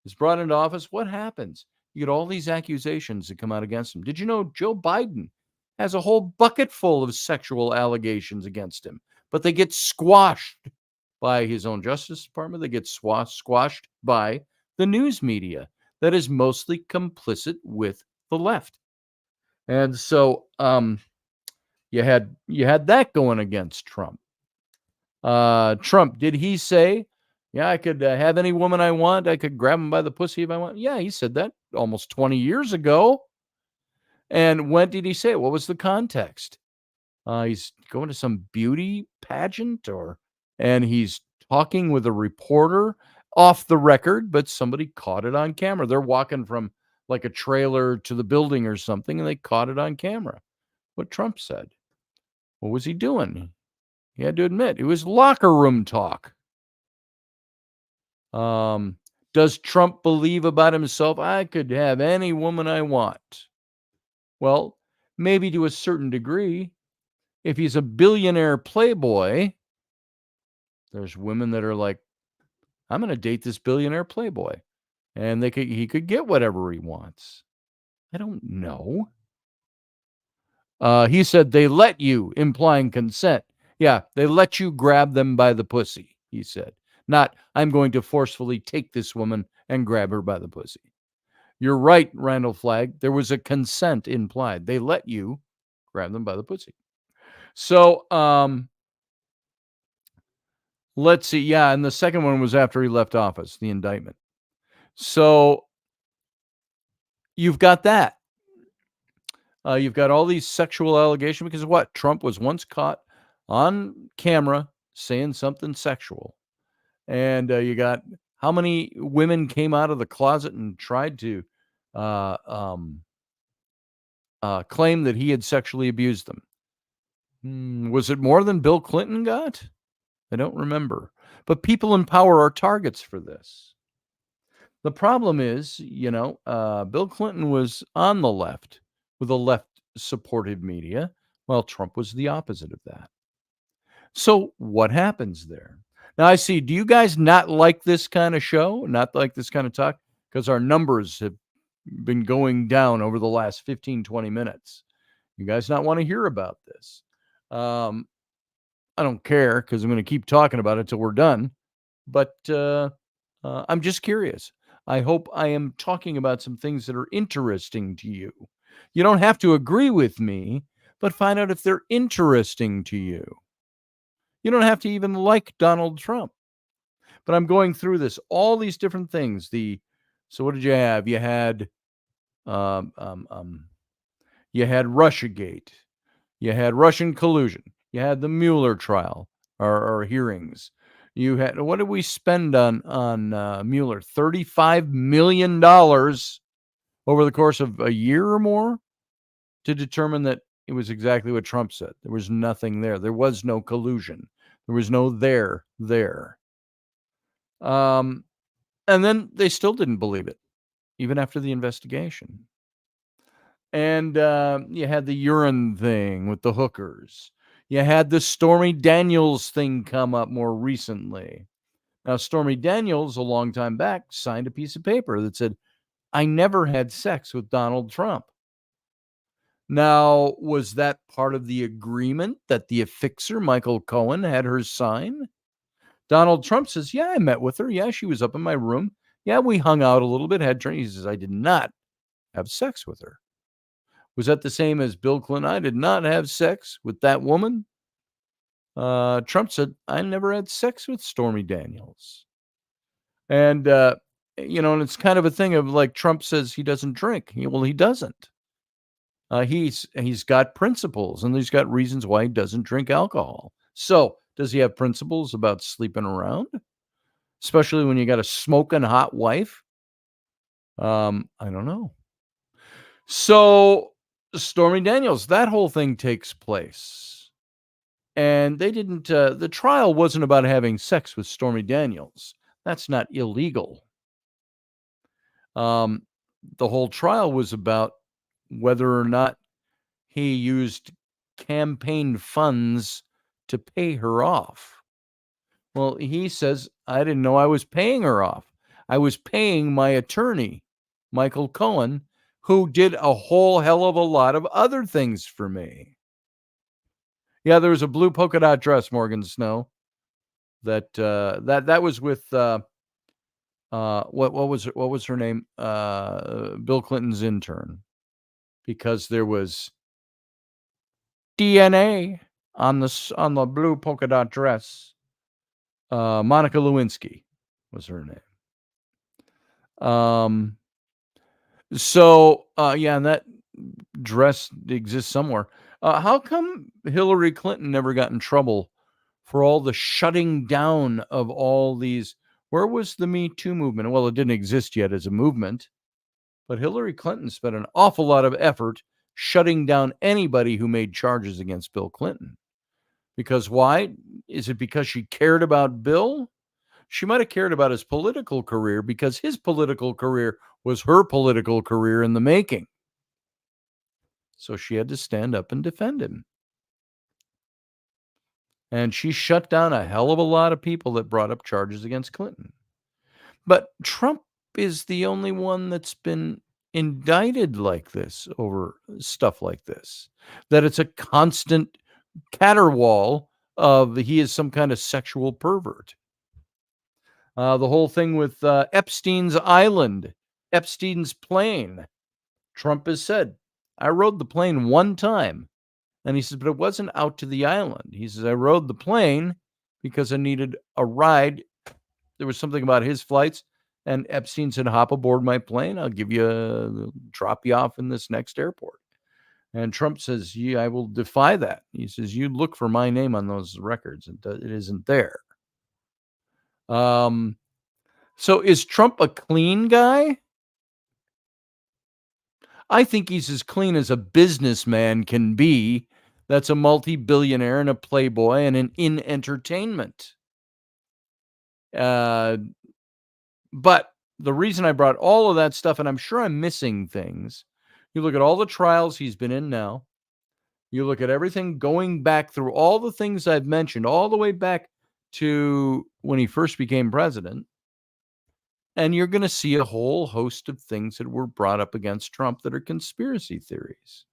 is brought into office? What happens? You get all these accusations that come out against him. Did you know Joe Biden has a whole bucket full of sexual allegations against him, but they get squashed by his own Justice Department. They get squashed by the news media that is mostly complicit with the left. And so you had that going against Trump. Trump, did he say, yeah, I could have any woman I want. I could grab him by the pussy if I want. Yeah, he said that almost 20 years ago. And when did he say it? What was the context? He's going to some beauty pageant and he's talking with a reporter off the record, but somebody caught it on camera. They're walking from like a trailer to the building or something, and they caught it on camera. What Trump said. What was he doing? He had to admit it was locker room talk. Does Trump believe about himself? I could have any woman I want. Well, maybe to a certain degree. If he's a billionaire playboy, there's women that are like, I'm going to date this billionaire playboy. And he could get whatever he wants. I don't know. He said they let you, implying consent. Yeah, they let you grab them by the pussy, he said. Not, I'm going to forcefully take this woman and grab her by the pussy. You're right, Randall Flagg. There was a consent implied. They let you grab them by the pussy. So, let's see. Yeah, and the second one was after he left office, the indictment. So, you've got that. You've got all these sexual allegations because what? Trump was once caught on camera saying something sexual. And you got how many women came out of the closet and tried to claim that he had sexually abused them. Was it more than Bill Clinton got? I don't remember. But people in power are targets for this. The problem is, Bill Clinton was on the left with a left-supported media, while Trump was the opposite of that. So what happens there? Now, I see, do you guys not like this kind of show, not like this kind of talk? Because our numbers have been going down over the last 15, 20 minutes. You guys not want to hear about this? I don't care because I'm going to keep talking about it till we're done. But I'm just curious. I hope I am talking about some things that are interesting to you. You don't have to agree with me, but find out if they're interesting to you. You don't have to even like Donald Trump. But I'm going through this, all these different things. So what did you have? You had you had Russiagate, you had Russian collusion, you had the Mueller trial or hearings. You had, what did we spend on Mueller? $35 million over the course of a year or more to determine that it was exactly what Trump said. There was nothing there. There was no collusion. There was no there. And then they still didn't believe it, even after the investigation. And you had the urine thing with the hookers. You had the Stormy Daniels thing come up more recently. Now, Stormy Daniels, a long time back, signed a piece of paper that said, I never had sex with Donald Trump. Now, was that part of the agreement that the affixer, Michael Cohen, had her sign? Donald Trump says, yeah, I met with her. Yeah, she was up in my room. Yeah, we hung out a little bit, had drinks. He says, I did not have sex with her. Was that the same as Bill Clinton? I did not have sex with that woman. Trump said, I never had sex with Stormy Daniels. And, and it's kind of a thing of like Trump says he doesn't drink. Well, he doesn't. He's got principles and he's got reasons why he doesn't drink alcohol. So does he have principles about sleeping around? Especially when you got a smoking hot wife? I don't know. So Stormy Daniels, that whole thing takes place. And they didn't, the trial wasn't about having sex with Stormy Daniels. That's not illegal. The whole trial was about whether or not he used campaign funds to pay her off. Well, he says, I didn't know I was paying her off. I was paying my attorney, Michael Cohen, who did a whole hell of a lot of other things for me. Yeah, there was a blue polka dot dress, Morgan Snow. That was with what was her name? Bill Clinton's intern, because there was DNA on the blue polka dot dress. Monica Lewinsky was her name. And that dress exists somewhere. How come Hillary Clinton never got in trouble for all the shutting down of all these? Where was the Me Too movement? Well, it didn't exist yet as a movement, but Hillary Clinton spent an awful lot of effort shutting down anybody who made charges against Bill Clinton. Because why? Is it because she cared about Bill? She might have cared about his political career, because his political career was her political career in the making. So she had to stand up and defend him. And she shut down a hell of a lot of people that brought up charges against Clinton. But Trump is the only one that's been indicted like this over stuff like this, that it's a constant caterwaul of he is some kind of sexual pervert. The whole thing with Epstein's Island, Epstein's plane. Trump has said, I rode the plane one time. And he says, but it wasn't out to the island. He says, I rode the plane because I needed a ride. There was something about his flights. And Epstein said, hop aboard my plane. I'll drop you off in this next airport. And Trump says, yeah, I will defy that. He says, you look for my name on those records. It isn't there. So is Trump a clean guy? I think he's as clean as a businessman can be. That's a multi-billionaire and a playboy and in entertainment. But the reason I brought all of that stuff, and I'm sure I'm missing things, you look at all the trials he's been in now. You look at everything going back through all the things I've mentioned, all the way back to when he first became president. And you're going to see a whole host of things that were brought up against Trump that are conspiracy theories.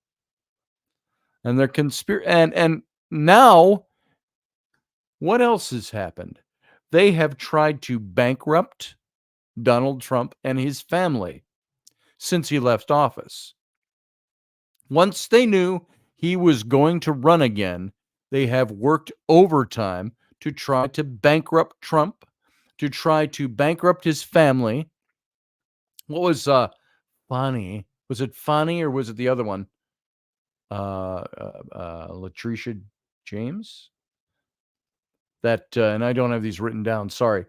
And they're and now what else has happened? They have tried to bankrupt Donald Trump and his family since he left office. Once they knew he was going to run again, they have worked overtime to try to bankrupt Trump, to try to bankrupt his family. What was Fani? Was it Fani or was it the other one? Latricia James? That and I don't have these written down. Sorry.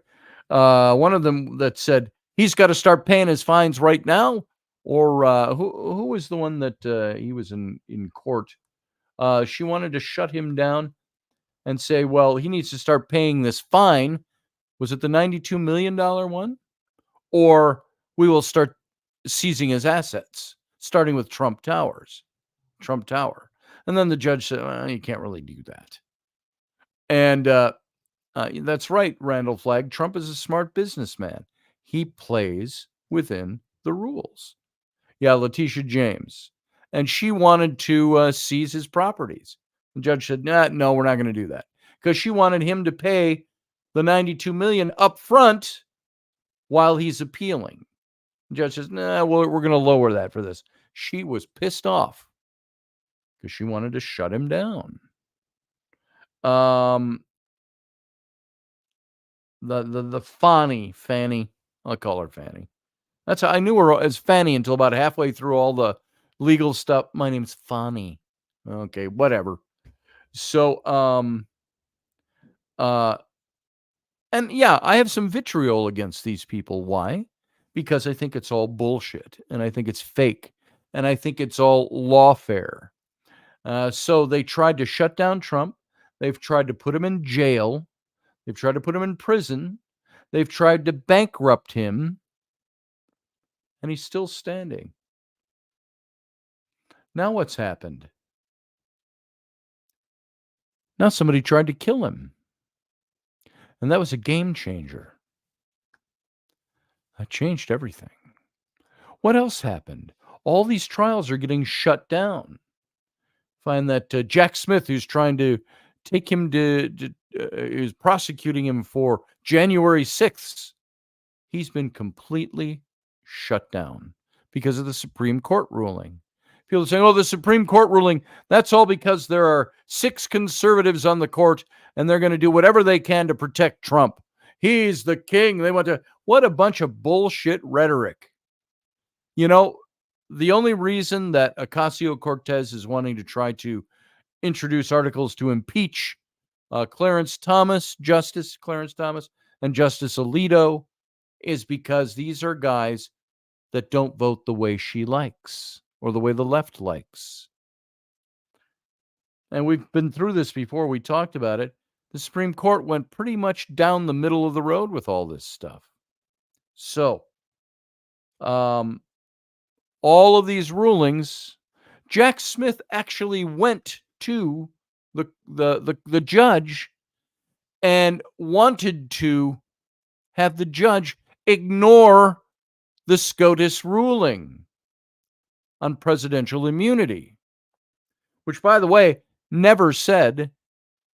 One of them that said he's got to start paying his fines right now. Or who was the one that he was in court? She wanted to shut him down and say, well, he needs to start paying this fine. Was it the $92 million one? Or we will start seizing his assets, starting with Trump Tower. And then the judge said, well, you can't really do that. And that's right, Randall Flagg. Trump is a smart businessman. He plays within the rules. Yeah, Letitia James. And she wanted to seize his properties. The judge said, no, we're not going to do that. Because she wanted him to pay the $92 million up front while he's appealing. The judge says, we're going to lower that for this. She was pissed off because she wanted to shut him down. The Fanny, I'll call her Fanny. That's how I knew her as Fanny until about halfway through all the legal stuff. My name's Fanny. Okay, whatever. So, and yeah, I have some vitriol against these people. Why? Because I think it's all bullshit, and I think it's fake, and I think it's all lawfare. So they tried to shut down Trump. They've tried to put him in jail. They've tried to put him in prison. They've tried to bankrupt him. And he's still standing. Now what's happened? Now somebody tried to kill him. And that was a game changer. That changed everything. What else happened? All these trials are getting shut down. Find that Jack Smith, who's trying to take him is prosecuting him for January 6th. He's been completely shut down because of the Supreme Court ruling. People are saying, oh, the Supreme Court ruling, that's all because there are 6 conservatives on the court and they're going to do whatever they can to protect Trump. He's the king. They want to, what a bunch of bullshit rhetoric. You know, the only reason that Ocasio-Cortez is wanting to try to introduce articles to impeach Justice Clarence Thomas and Justice Alito is because these are guys that don't vote the way she likes or the way the left likes. And we've been through this before. We talked about it. The Supreme Court went pretty much down the middle of the road with all this stuff. So, all of these rulings, Jack Smith actually went to the judge and wanted to have the judge ignore the SCOTUS ruling on presidential immunity, which, by the way, never said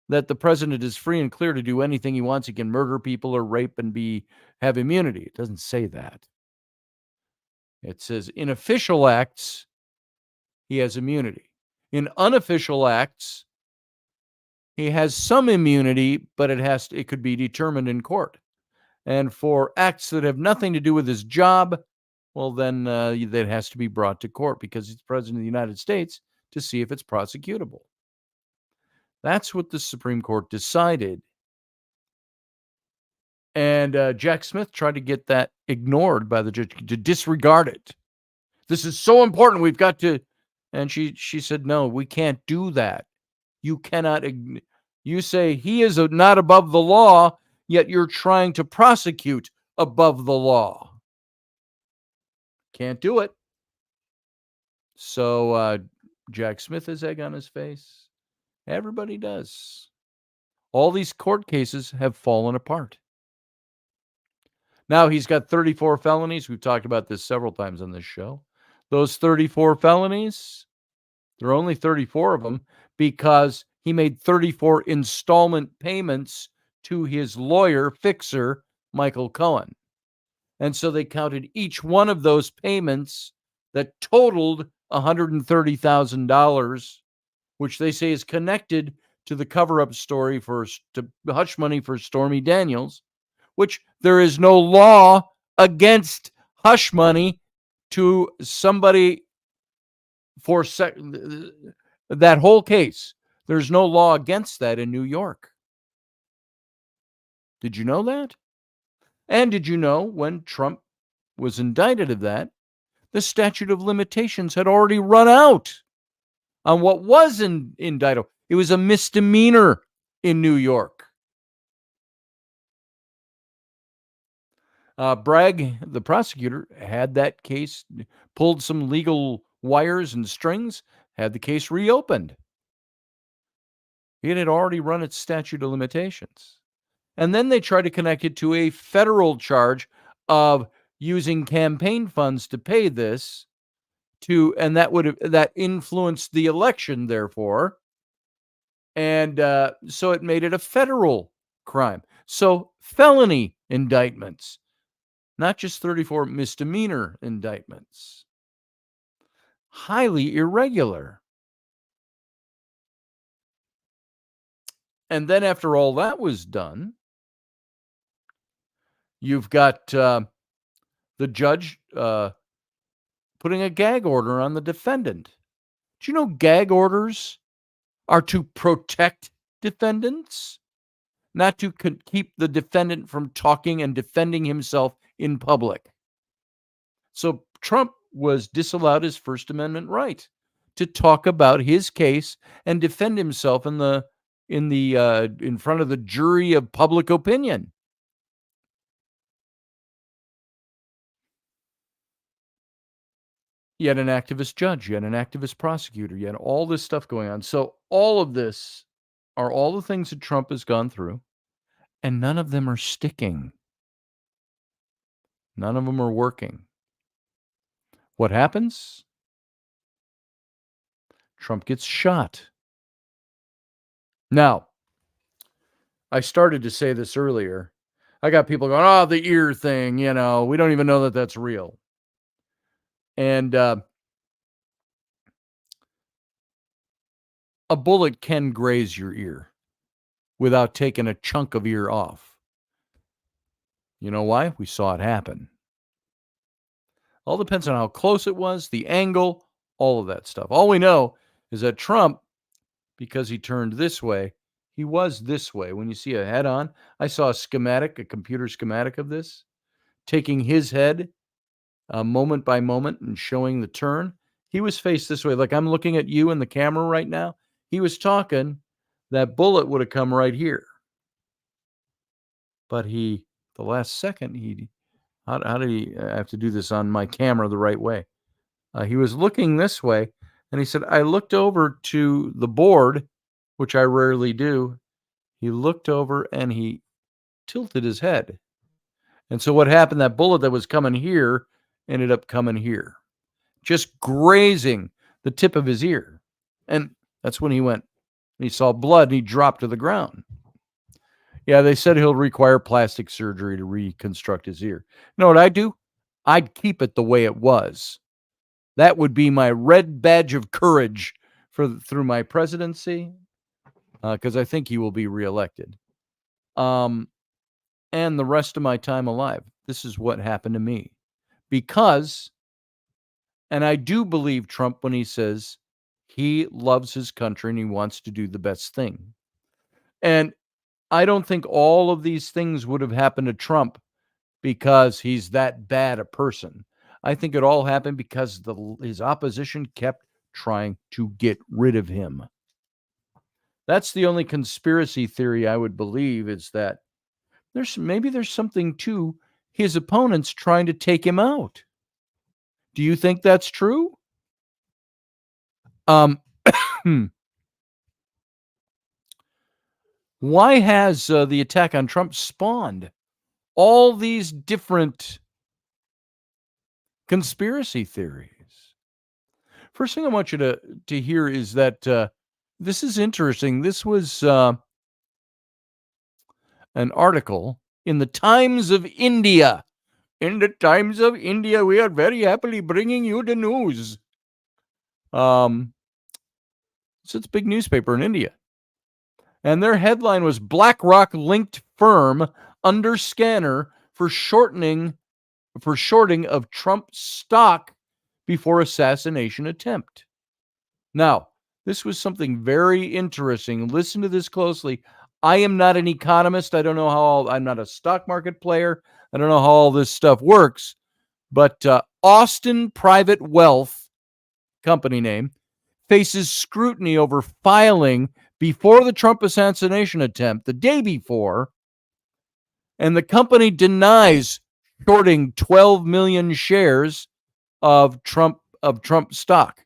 that the president is free and clear to do anything he wants. He can murder people or rape and have immunity. It doesn't say that. It says in official acts, he has immunity. In unofficial acts, he has some immunity, but it could be determined in court. And for acts that have nothing to do with his job, well, then that has to be brought to court because he's president of the United States to see if it's prosecutable. That's what the Supreme Court decided. And Jack Smith tried to get that ignored by the judge, to disregard it. This is so important. We've got to. And she said, no, we can't do that. You cannot. You say he is not above the law, yet you're trying to prosecute above the law. Can't do it. So Jack Smith has egg on his face. Everybody does. All these court cases have fallen apart. Now he's got 34 felonies. We've talked about this several times on this show. Those 34 felonies, There are only 34 of them because he made 34 installment payments to his lawyer fixer, Michael Cohen. And so they counted each one of those payments that totaled $130,000, which they say is connected to the cover-up story for hush money for Stormy Daniels, which there is no law against hush money to somebody for that whole case. There's no law against that in New York. Did you know that? And did you know when Trump was indicted of that, the statute of limitations had already run out on what was indicted? It was a misdemeanor in New York. Bragg, the prosecutor, had that case, pulled some legal wires and strings, had the case reopened. It had already run its statute of limitations. And then they tried to connect it to a federal charge of using campaign funds to pay this and that influenced the election, therefore. And so it made it a federal crime. So felony indictments, not just 34 misdemeanor indictments. Highly irregular. And then after all that was done, you've got the judge putting a gag order on the defendant. Do you know gag orders are to protect defendants, not to keep the defendant from talking and defending himself in public? So Trump was disallowed his First Amendment right to talk about his case and defend himself in front of the jury of public opinion. You had an activist judge, you had an activist prosecutor, you had all this stuff going on. So all of this are all the things that Trump has gone through, and none of them are sticking. None of them are working. What happens? Trump gets shot. Now, I started to say this earlier. I got people going, oh, the ear thing, we don't even know that that's real. And a bullet can graze your ear without taking a chunk of ear off. You know why? We saw it happen. All depends on how close it was, the angle, all of that stuff. All we know is that Trump, because he turned this way, he was this way. When you see a head on, I saw a computer schematic of this, taking his head moment by moment and showing the turn. He was faced this way. Like I'm looking at you in the camera right now. He was talking. That bullet would have come right here. But the last second, how did he have to do this on my camera the right way? He was looking this way, and he said, I looked over to the board, which I rarely do. He looked over and he tilted his head. And so what happened, that bullet that was coming here ended up coming here, just grazing the tip of his ear. And that's when he went, he saw blood and he dropped to the ground. Yeah, they said he'll require plastic surgery to reconstruct his ear. You know what I'd do? I'd keep it the way it was. That would be my red badge of courage through my presidency, because I think he will be reelected. And the rest of my time alive. This is what happened to me. Because, and I do believe Trump when he says he loves his country and he wants to do the best thing. And I don't think all of these things would have happened to Trump because he's that bad a person. I think it all happened because his opposition kept trying to get rid of him. That's the only conspiracy theory I would believe, is that there's something to his opponents trying to take him out. Do you think that's true? Why has the attack on Trump spawned all these different conspiracy theories? First thing I want you to hear is that this is interesting. This was an article in the Times of India. In the Times of India, we are very happily bringing you the news. So it's a big newspaper in India. And their headline was BlackRock linked firm under scanner for shorting of Trump stock before assassination attempt. Now, this was something very interesting. Listen to this closely. I am not an economist. I don't know how I'm not a stock market player. I don't know how all this stuff works. But Austin Private Wealth, company name, faces scrutiny over filing before the Trump assassination attempt, the day before, and the company denies shorting 12 million shares of Trump stock.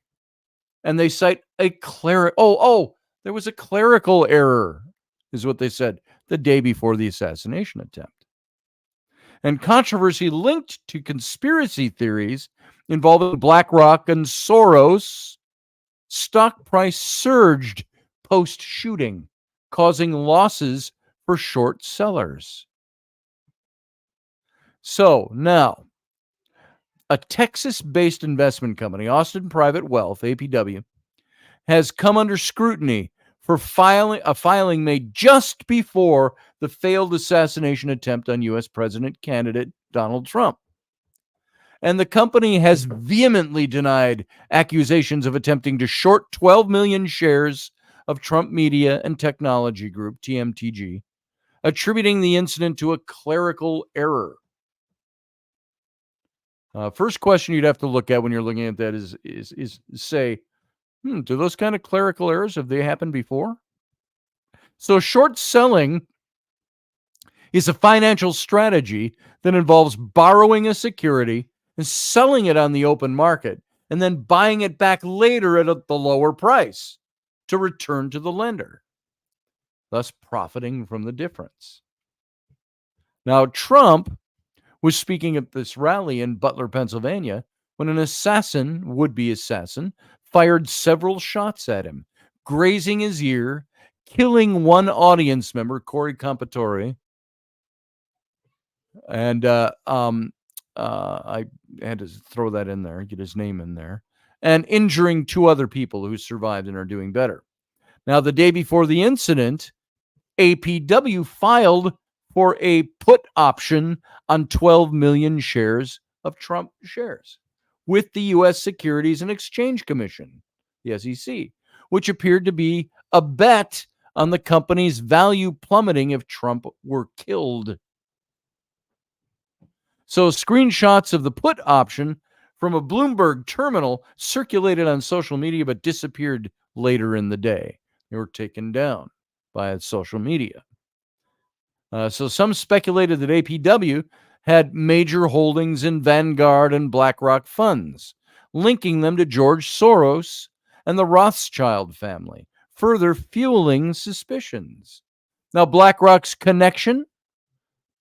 And they cite a there was a clerical error, is what they said, the day before the assassination attempt. And controversy linked to conspiracy theories involving BlackRock and Soros. Stock price surged post-shooting, causing losses for short sellers. So now, a Texas-based investment company, Austin Private Wealth, APW, has come under scrutiny for a filing made just before the failed assassination attempt on U.S. President candidate Donald Trump. And the company has vehemently denied accusations of attempting to short 12 million shares of Trump Media and Technology Group, TMTG, attributing the incident to a clerical error. First question you'd have to look at when you're looking at that is say, do those kind of clerical errors, have they happened before? So short selling is a financial strategy that involves borrowing a security and selling it on the open market and then buying it back later at the lower price to return to the lender, thus profiting from the difference. Now, Trump was speaking at this rally in Butler, Pennsylvania, when an would-be assassin, fired several shots at him, grazing his ear, killing one audience member, Corey Compatore, and I had to throw that in there, get his name in there, and injuring two other people who survived and are doing better. Now, the day before the incident, APW filed for a put option on 12 million shares of Trump shares with the U.S. Securities and Exchange Commission, the SEC, which appeared to be a bet on the company's value plummeting if Trump were killed. So screenshots of the put option from a Bloomberg terminal circulated on social media but disappeared later in the day. They were taken down by social media. So some speculated that APW had major holdings in Vanguard and BlackRock funds, linking them to George Soros and the Rothschild family, further fueling suspicions. Now, BlackRock's connection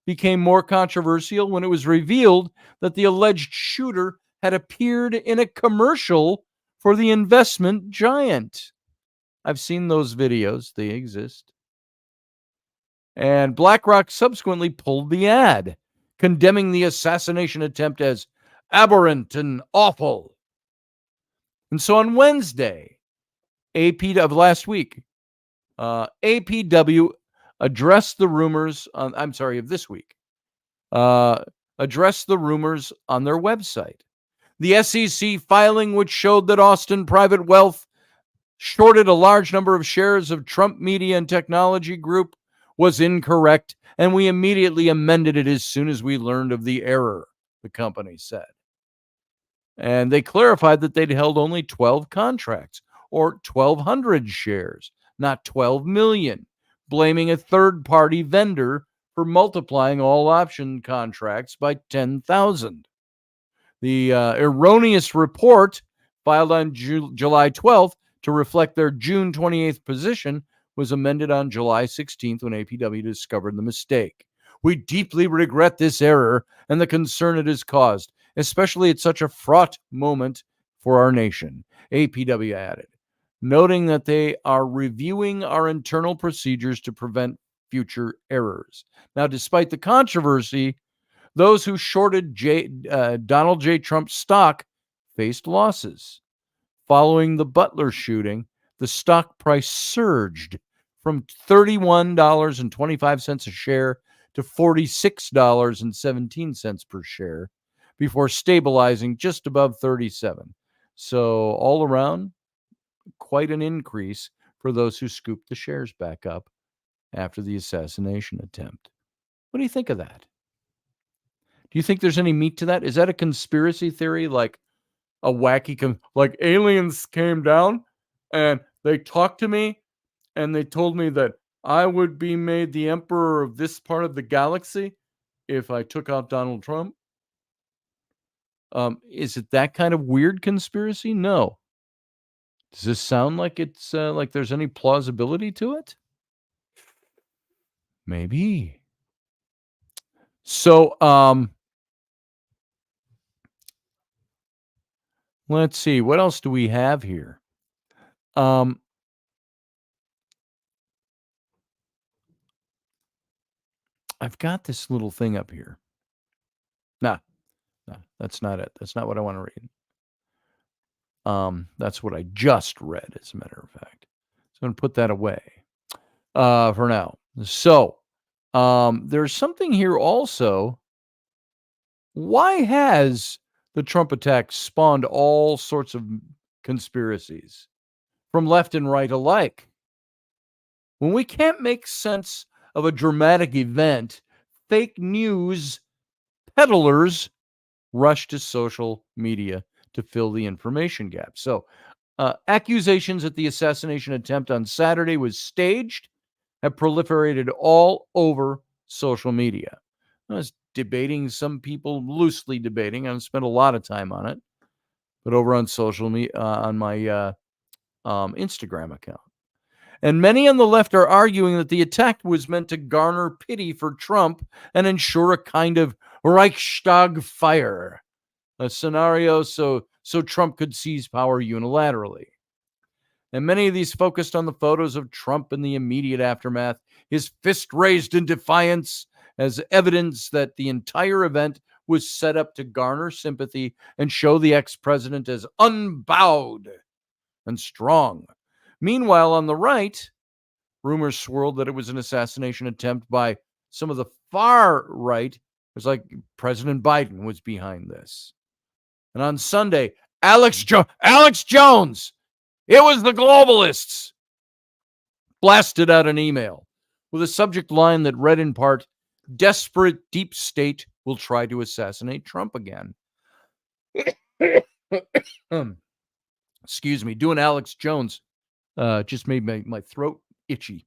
became more controversial when it was revealed that the alleged shooter had appeared in a commercial for the investment giant. I've seen those videos. They exist. And BlackRock subsequently pulled the ad, condemning the assassination attempt as aberrant and awful. And so on Wednesday, of last week, APW addressed the rumors of this week, addressed the rumors on their website. The SEC filing, which showed that Austin Private Wealth shorted a large number of shares of Trump Media and Technology Group, was incorrect, and we immediately amended it as soon as we learned of the error, the company said. And they clarified that they'd held only 12 contracts, or 1,200 shares, not 12 million, blaming a third-party vendor for multiplying all option contracts by 10,000. The erroneous report filed on July 12th to reflect their June 28th position was amended on July 16th when APW discovered the mistake. We deeply regret this error and the concern it has caused, especially at such a fraught moment for our nation, APW added, noting that they are reviewing our internal procedures to prevent future errors. Now, despite the controversy, those who shorted Donald J. Trump's stock faced losses. Following the Butler shooting, the stock price surged from $31.25 a share to $46.17 per share before stabilizing just above 37. So all around, quite an increase for those who scooped the shares back up after the assassination attempt. What do you think of that? Do you think there's any meat to that? Is that a conspiracy theory, like a wacky, like aliens came down and they talked to me and they told me that I would be made the emperor of this part of the galaxy if I took out Donald Trump? Is it that kind of weird conspiracy? No. Does this sound like it's like there's any plausibility to it? Maybe. So, let's see. What else do we have here? I've got this little thing up here. Nah, that's not it. That's not what I want to read. That's what I just read, as a matter of fact. So I'm going to put that away for now. So, there's something here also. Why has the Trump attack spawned all sorts of conspiracies from left and right alike? When we can't make sense of a dramatic event, fake news peddlers rush to social media to fill the information gap. So, accusations that the assassination attempt on Saturday was staged have proliferated all over social media. I was debating, some people loosely debating. I haven't spent a lot of time on it, but over on social media, on my Instagram account. And many on the left are arguing that the attack was meant to garner pity for Trump and ensure a kind of Reichstag fire, a scenario so Trump could seize power unilaterally. And many of these focused on the photos of Trump in the immediate aftermath, his fist raised in defiance, as evidence that the entire event was set up to garner sympathy and show the ex-president as unbowed and strong. Meanwhile, on the right, rumors swirled that it was an assassination attempt by some of the far right. It was like President Biden was behind this. And on Sunday, Alex Jones, it was the globalists, blasted out an email with a subject line that read in part, "Desperate deep state will try to assassinate Trump again." Excuse me, doing Alex Jones just made my throat itchy.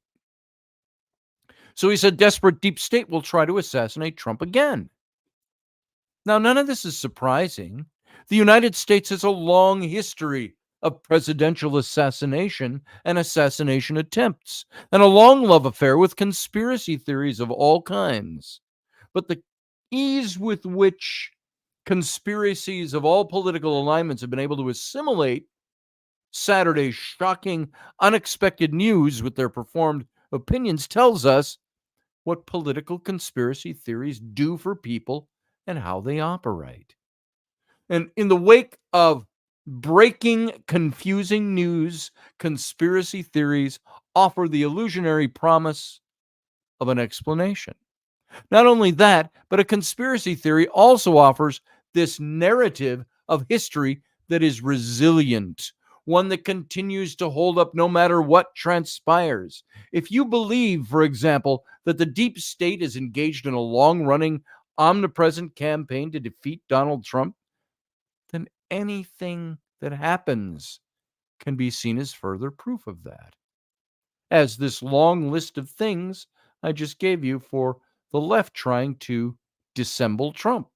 So he said, "Desperate deep state will try to assassinate Trump again." Now, none of this is surprising. The United States has a long history of presidential assassination and assassination attempts, and a long love affair with conspiracy theories of all kinds. But the ease with which conspiracies of all political alignments have been able to assimilate Saturday's shocking, unexpected news with their performed opinions tells us what political conspiracy theories do for people and how they operate. And in the wake of breaking, confusing news, conspiracy theories offer the illusionary promise of an explanation. Not only that, but a conspiracy theory also offers this narrative of history that is resilient, one that continues to hold up no matter what transpires. If you believe, for example, that the deep state is engaged in a long-running, omnipresent campaign to defeat Donald Trump, then anything that happens can be seen as further proof of that. As this long list of things I just gave you for the left trying to dissemble Trump.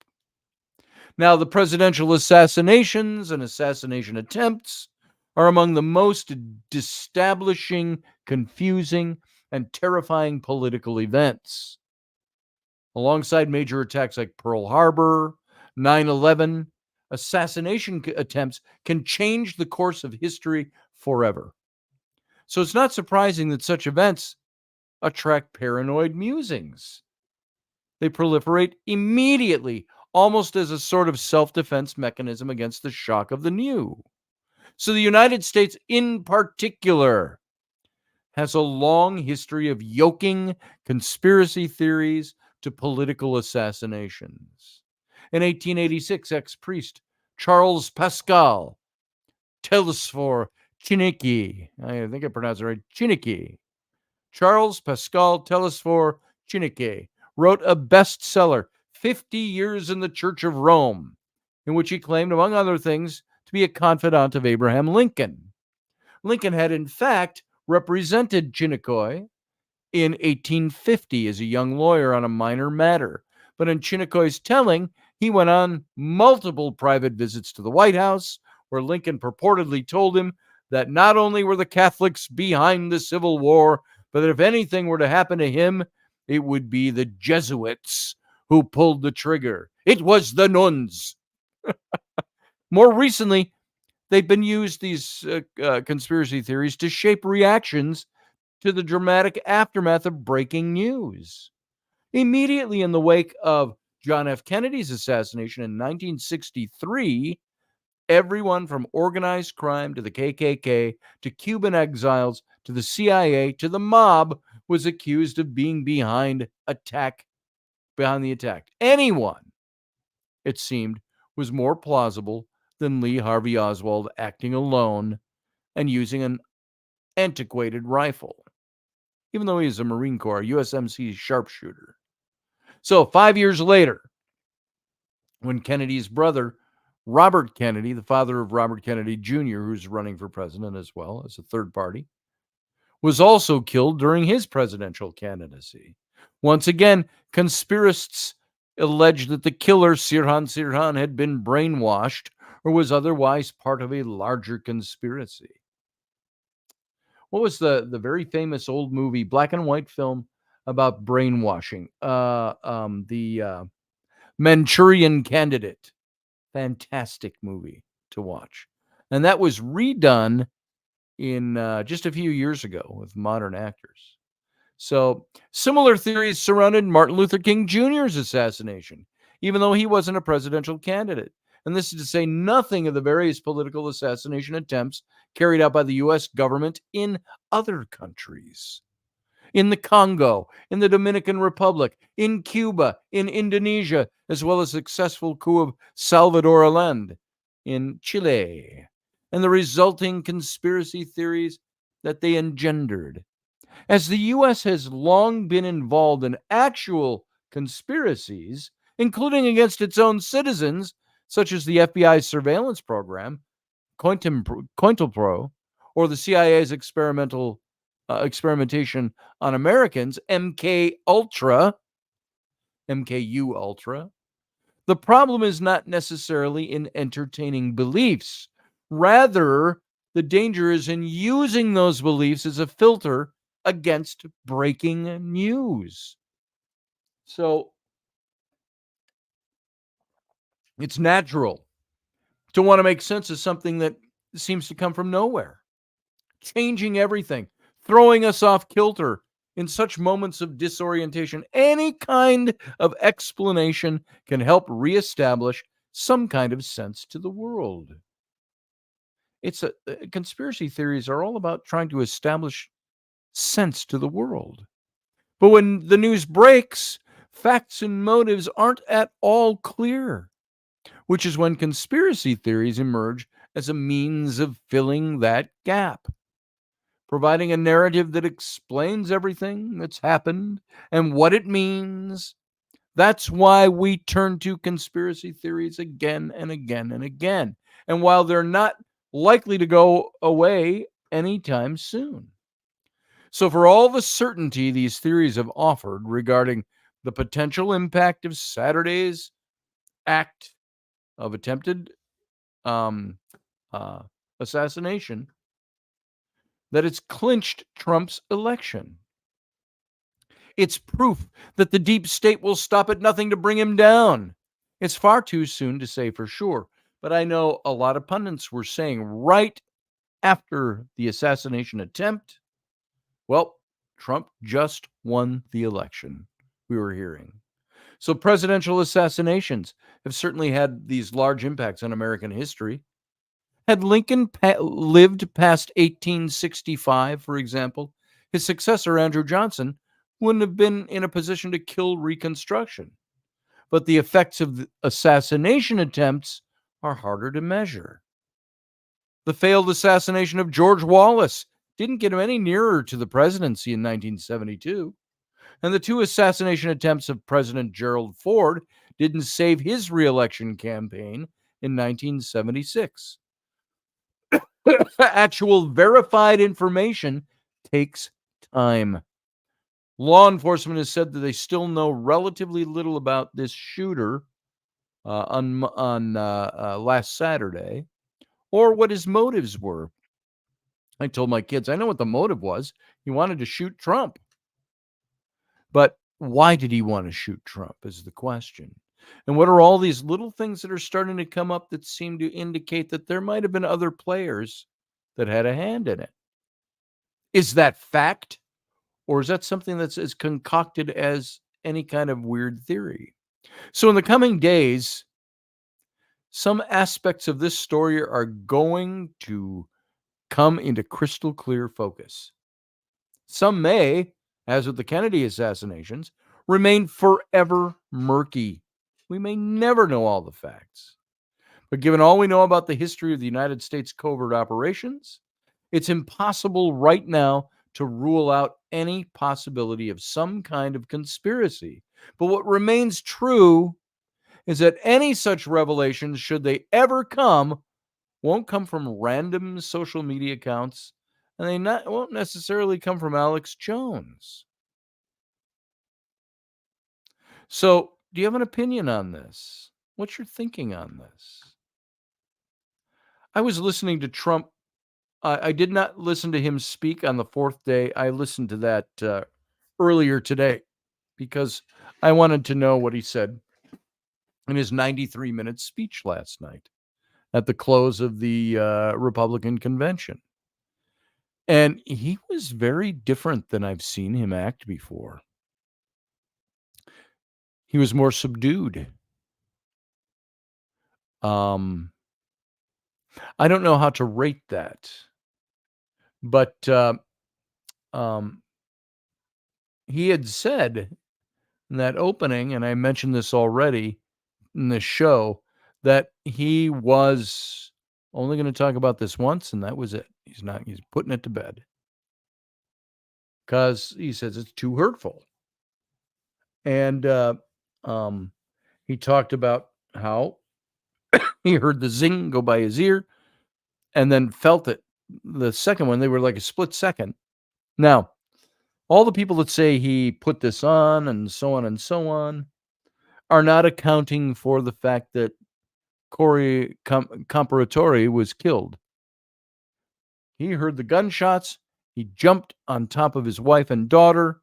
Now, the presidential assassinations and assassination attempts are among the most destabilizing, confusing, and terrifying political events. Alongside major attacks like Pearl Harbor, 9/11, assassination attempts can change the course of history forever. So it's not surprising that such events attract paranoid musings. They proliferate immediately, almost as a sort of self-defense mechanism against the shock of the new. So the United States, in particular, has a long history of yoking conspiracy theories to political assassinations. In 1886, ex-priest Charles Pascal Telesphore Chiniquy, I think I pronounced it right, Chiniquy, Charles Pascal Telesphore Chiniquy, wrote a bestseller, 50 Years in the Church of Rome, in which he claimed, among other things, to be a confidant of Abraham Lincoln. Lincoln had, in fact, represented Chiniquy in 1850 as a young lawyer on a minor matter. But in Chiniquy's telling, he went on multiple private visits to the White House, where Lincoln purportedly told him that not only were the Catholics behind the Civil War, but that if anything were to happen to him, it would be the Jesuits who pulled the trigger. It was the nuns. More recently, they've been used, these conspiracy theories, to shape reactions to the dramatic aftermath of breaking news. Immediately in the wake of John F. Kennedy's assassination in 1963, everyone from organized crime to the KKK to Cuban exiles to the CIA to the mob was accused of being behind the attack. Anyone, it seemed, was more plausible than Lee Harvey Oswald acting alone and using an antiquated rifle, even though he is a Marine Corps USMC sharpshooter. So 5 years later, when Kennedy's brother, Robert Kennedy, the father of Robert Kennedy Jr., who's running for president as well as a third party, was also killed during his presidential candidacy. Once again, conspiracists alleged that the killer, Sirhan, had been brainwashed or was otherwise part of a larger conspiracy. What was the very famous old movie, black and white film about brainwashing? The Manchurian Candidate. Fantastic movie to watch. And that was redone in just a few years ago with modern actors. So similar theories surrounded Martin Luther King Jr.'s assassination, even though he wasn't a presidential candidate. And this is to say nothing of the various political assassination attempts carried out by the U.S. government in other countries. In the Congo, in the Dominican Republic, in Cuba, in Indonesia, as well as the successful coup of Salvador Allende in Chile, and the resulting conspiracy theories that they engendered. As the U.S. has long been involved in actual conspiracies, including against its own citizens, such as the FBI's surveillance program, COINTELPRO, or the CIA's experimentation on Americans, MKU Ultra. The problem is not necessarily in entertaining beliefs. Rather, the danger is in using those beliefs as a filter against breaking news. So it's natural to want to make sense of something that seems to come from nowhere, changing everything, throwing us off kilter in such moments of disorientation. Any kind of explanation can help reestablish some kind of sense to the world. Conspiracy theories are all about trying to establish sense to the world. But when the news breaks, facts and motives aren't at all clear, which is when conspiracy theories emerge as a means of filling that gap, providing a narrative that explains everything that's happened and what it means. That's why we turn to conspiracy theories again and again and again. And while they're not likely to go away anytime soon. So for all the certainty these theories have offered regarding the potential impact of Saturday's act of attempted assassination, that it's clinched Trump's election. It's proof that the deep state will stop at nothing to bring him down. It's far too soon to say for sure, But I know a lot of pundits were saying right after the assassination attempt, well, Trump just won the election, we were hearing. So presidential assassinations have certainly had these large impacts on American history. Had Lincoln lived past 1865, for example, his successor, Andrew Johnson, wouldn't have been in a position to kill Reconstruction. But the effects of the assassination attempts are harder to measure. The failed assassination of George Wallace didn't get him any nearer to the presidency in 1972. And the two assassination attempts of President Gerald Ford didn't save his reelection campaign in 1976. Actual verified information takes time. Law enforcement has said that they still know relatively little about this shooter on last Saturday, or what his motives were. I told my kids, I know what the motive was. He wanted to shoot Trump. But why did he want to shoot Trump is the question. And what are all these little things that are starting to come up that seem to indicate that there might have been other players that had a hand in it? Is that fact? Or is that something that's as concocted as any kind of weird theory? So in the coming days, some aspects of this story are going to come into crystal clear focus. Some may, as with the Kennedy assassinations, remain forever murky. We may never know all the facts. But given all we know about the history of the United States covert operations, it's impossible right now to rule out any possibility of some kind of conspiracy. But what remains true is that any such revelations, should they ever come, won't come from random social media accounts, and they won't necessarily come from Alex Jones. So, do you have an opinion on this? What's your thinking on this? I was listening to Trump. I did not listen to him speak on the fourth day. I listened to that earlier today because I wanted to know what he said in his 93-minute speech last night at the close of the Republican convention. And he was very different than I've seen him act before. He was more subdued. I don't know how to rate that, but he had said in that opening, and I mentioned this already in this show, that he was only going to talk about this once, and that was it. He's putting it to bed because he says it's too hurtful. And he talked about how he heard the zing go by his ear and then felt it. The second one, they were like a split second. Now, all the people that say he put this on and so on are not accounting for the fact that Corey Comparatore was killed. He heard the gunshots. He jumped on top of his wife and daughter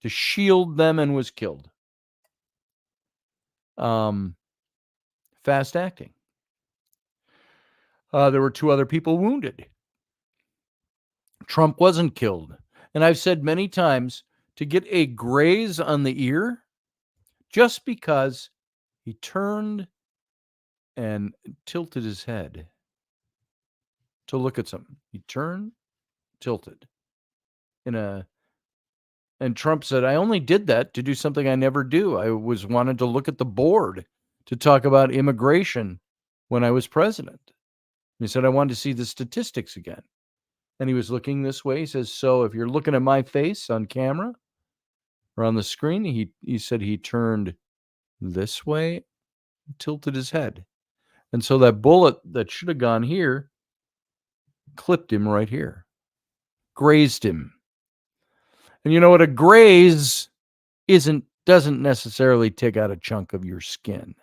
to shield them and was killed. Fast acting. There were two other people wounded. Trump wasn't killed. And I've said many times, to get a graze on the ear, just because he turned and tilted his head to look at something. He turned, tilted. And Trump said, I only did that to do something I never do. I wanted to look at the board to talk about immigration when I was president. And he said, I wanted to see the statistics again. And he was looking this way. He says, so if you're looking at my face on camera or on the screen, he said he turned this way, tilted his head. And so that bullet that should have gone here clipped him right here, grazed him. And you know what? A graze doesn't necessarily take out a chunk of your skin.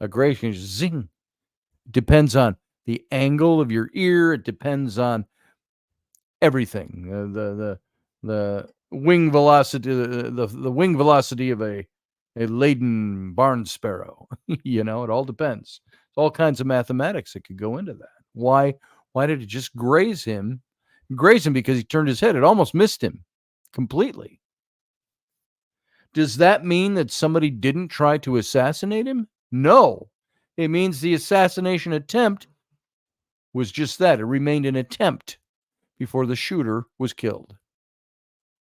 A graze can just zing. It depends on the angle of your ear. It depends on everything. The wing velocity, the wing velocity of a laden barn sparrow. It all depends. all kinds of mathematics that could go into that. Why did it just graze him? Graze him because he turned his head. It almost missed him completely. Does that mean that somebody didn't try to assassinate him? No. It means the assassination attempt was just that. It remained an attempt before the shooter was killed.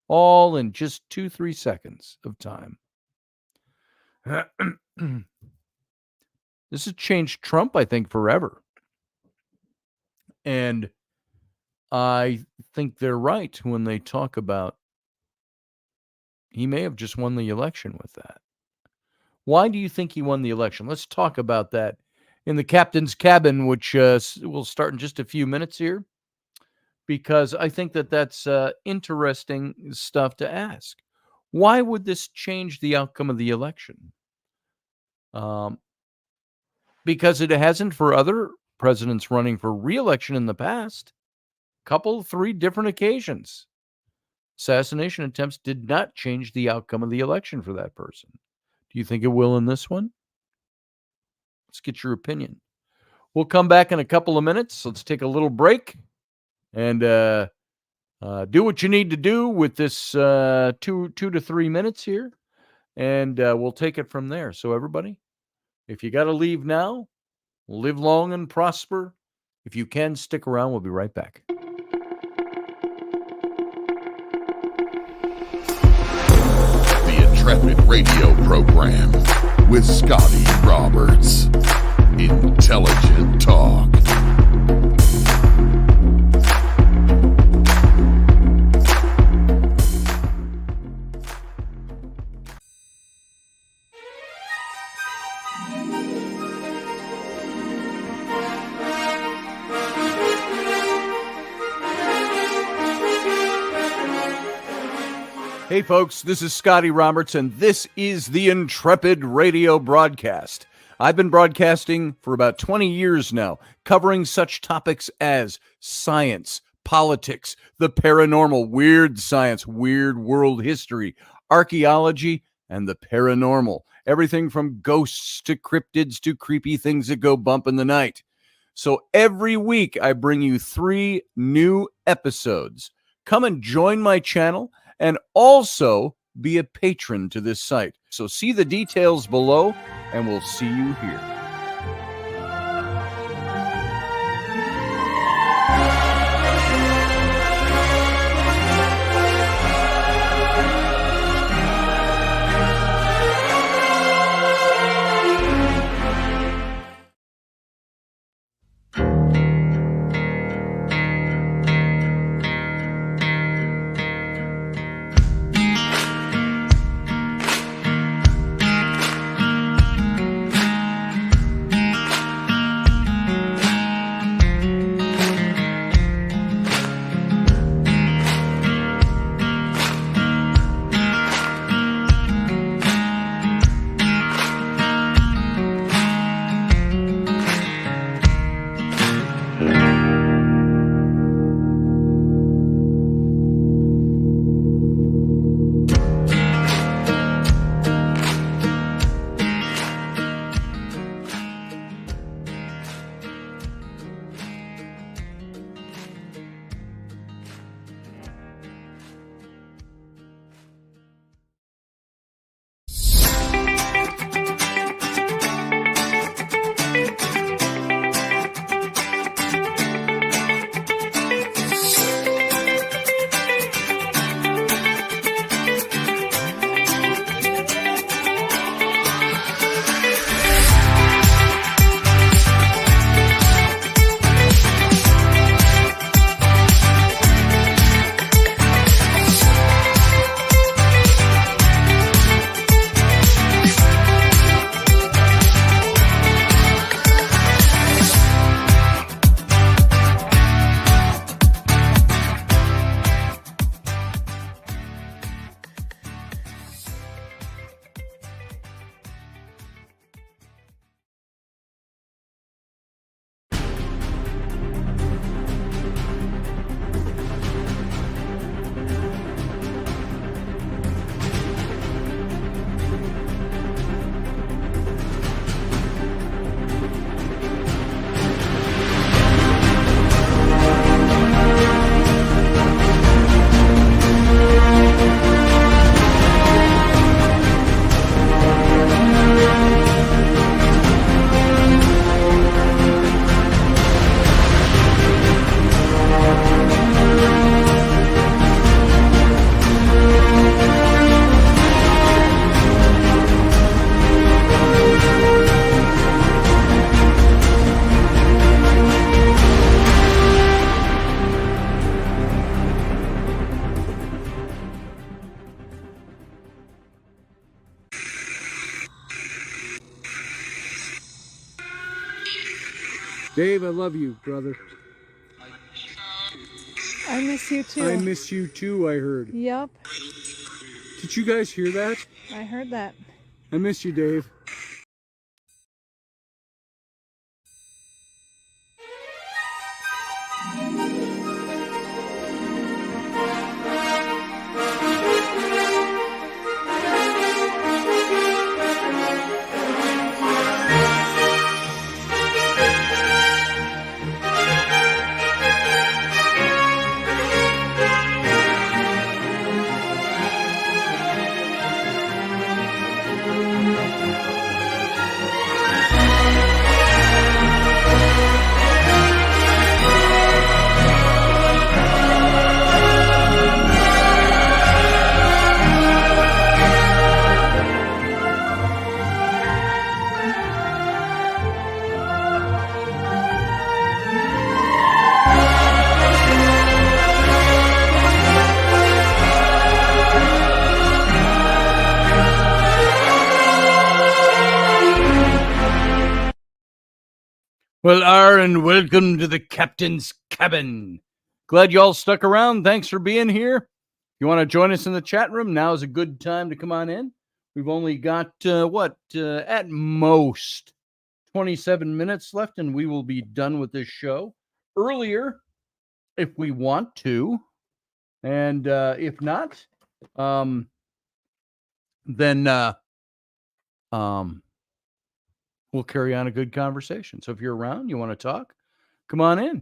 All in just 2-3 seconds of time. This has changed Trump, I think, forever. And I think they're right when they talk about he may have just won the election with that. Why do you think he won the election? Let's talk about that in the captain's cabin, which will start in just a few minutes here, because I think that that's interesting stuff to ask. Why would this change the outcome of the election? Because it hasn't for other presidents running for re-election in the past. 3 different occasions. Assassination attempts did not change the outcome of the election for that person. Do you think it will in this one? Let's get your opinion. We'll come back in a couple of minutes. Let's take a little break and do what you need to do with this 2 to 3 minutes here, and we'll take it from there. So everybody, if you got to leave now, live long and prosper. If you can, stick around. We'll be right back. Intrepid radio program with Scotty Roberts. Intelligent talk. Hey folks, this is Scotty Roberts, and this is the Intrepid radio broadcast. I've been broadcasting for about 20 years now, covering such topics as science, politics, the paranormal, weird science, weird world history, archaeology, and the paranormal. Everything from ghosts to cryptids to creepy things that go bump in the night. So every week I bring you 3 new episodes. Come and join my channel and also be a patron to this site. So see the details below, and we'll see you here. Dave, I love you, brother. I miss you too. I miss you too, I heard. Yep, Did you guys hear that? I heard that. I miss you, Dave. Well, and welcome to the captain's cabin. Glad you all stuck around. Thanks for being here. If you want to join us in the chat room, now is a good time to come on in. We've only got, at most 27 minutes left, and we will be done with this show earlier if we want to. And if not, then we'll carry on a good conversation. So if you're around, you want to talk, come on in.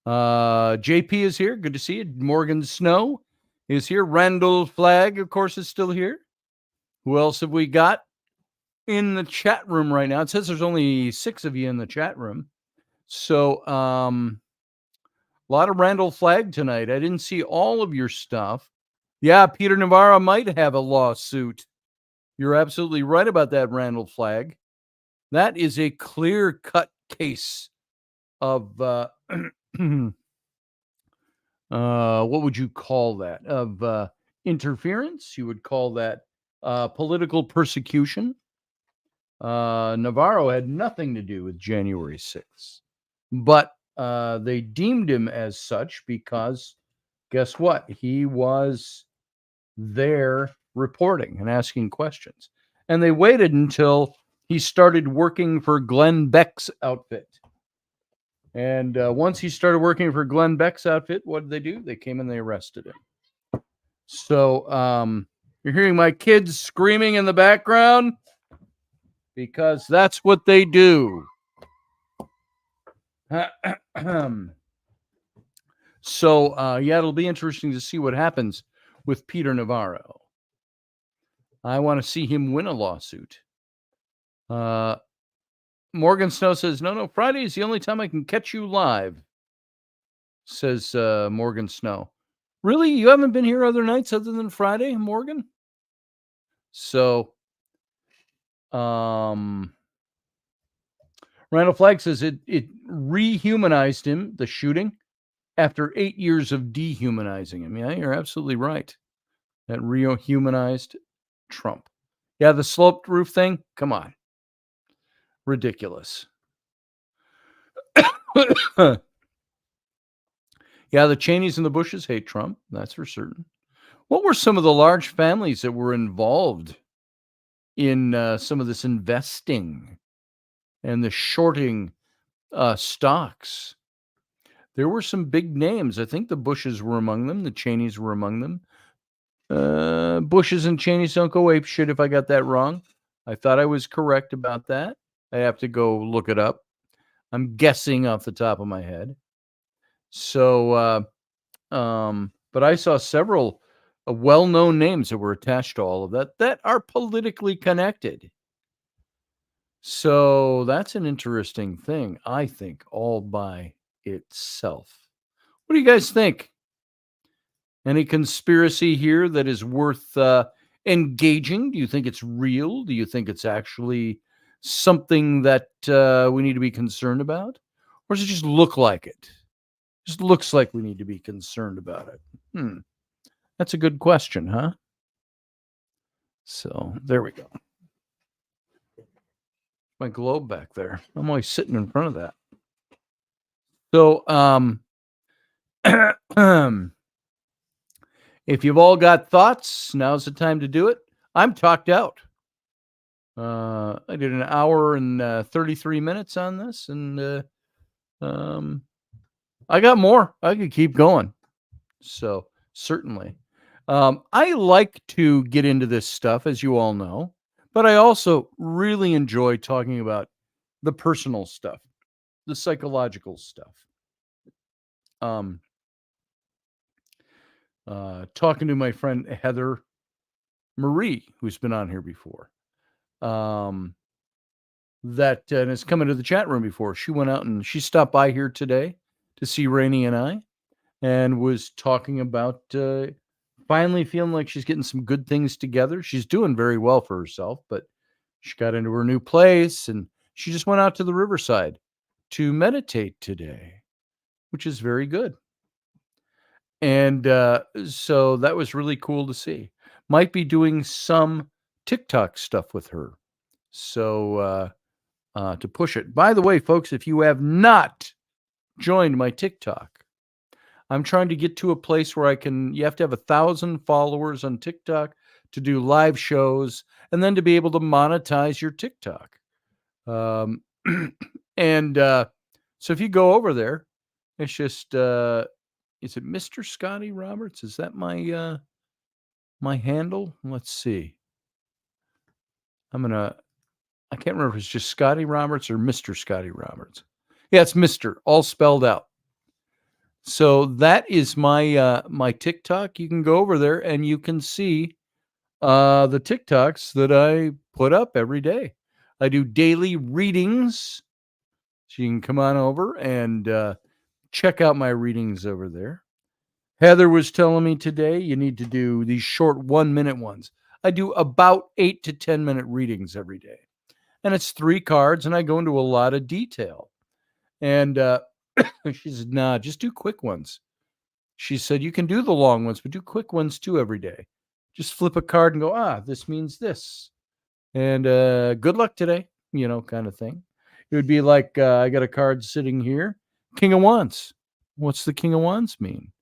JP is here. Good to see you. Morgan Snow is here. Randall Flagg, of course, is still here. Who else have we got in the chat room right now? It says there's only 6 of you in the chat room. So a lot of Randall Flagg tonight. I didn't see all of your stuff. Yeah, Peter Navarro might have a lawsuit. You're absolutely right about that, Randall Flagg. That is a clear-cut case of what would you call that? Of interference? You would call that political persecution. Navarro had nothing to do with January 6th, but they deemed him as such because guess what? He was there reporting and asking questions. And they waited until he started working for Glenn Beck's outfit. And once he started working for Glenn Beck's outfit, what did they do? They came and they arrested him. So you're hearing my kids screaming in the background because that's what they do. So, yeah, it'll be interesting to see what happens with Peter Navarro. I want to see him win a lawsuit. Morgan Snow says, no, Friday is the only time I can catch you live, says Morgan Snow. Really? You haven't been here other nights other than Friday, Morgan? So, Randall Flagg says it rehumanized him, the shooting, after 8 years of dehumanizing him. Yeah, you're absolutely right. That rehumanized Trump. Yeah, the sloped roof thing, come on. Ridiculous. Yeah, the Cheneys and the Bushes hate Trump. That's for certain. What were some of the large families that were involved in some of this investing and the shorting stocks? There were some big names. I think the Bushes were among them. The Cheneys were among them. Bushes and Cheneys don't go ape shit if I got that wrong. I thought I was correct about that. I have to go look it up. I'm guessing off the top of my head. So, but I saw several well-known names that were attached to all of that are politically connected. So that's an interesting thing, I think, all by itself. What do you guys think? Any conspiracy here that is worth engaging? Do you think it's real? Do you think it's actually something that we need to be concerned about? Or does it just look like it? Just looks like we need to be concerned about it. That's a good question, huh? So there we go. My globe back there. I'm always sitting in front of that. So, if you've all got thoughts, now's the time to do it. I'm talked out. I did an hour and 33 minutes on this, and I got more. I could keep going. So, certainly. I like to get into this stuff, as you all know, but I also really enjoy talking about the personal stuff, the psychological stuff. Talking to my friend Heather Marie, who's been on here before, that and has come into the chat room before. She went out and she stopped by here today to see Rainey and I, and was talking about finally feeling like she's getting some good things together. She's doing very well for herself, but she got into her new place and she just went out to the riverside to meditate today, which is very good. And so that was really cool to see. Might be doing some TikTok stuff with her. So to push it. By the way, folks, if you have not joined my TikTok, I'm trying to get to a place where you have to have 1,000 followers on TikTok to do live shows and then to be able to monetize your TikTok. And so if you go over there, it's just, is it Mr. Scotty Roberts? Is that my my handle? Let's see. I can't remember if it's just Scotty Roberts or Mr. Scotty Roberts. Yeah, it's Mr. all spelled out. So that is my my TikTok. You can go over there and you can see the TikToks that I put up every day. I do daily readings. So you can come on over and check out my readings over there. Heather was telling me today you need to do these short 1-minute ones. I do about 8 to 10-minute readings every day. And it's 3 cards, and I go into a lot of detail. And she said, nah, just do quick ones. She said, you can do the long ones, but do quick ones too every day. Just flip a card and go, this means this. And good luck today, kind of thing. It would be like, I got a card sitting here, King of Wands. What's the King of Wands mean?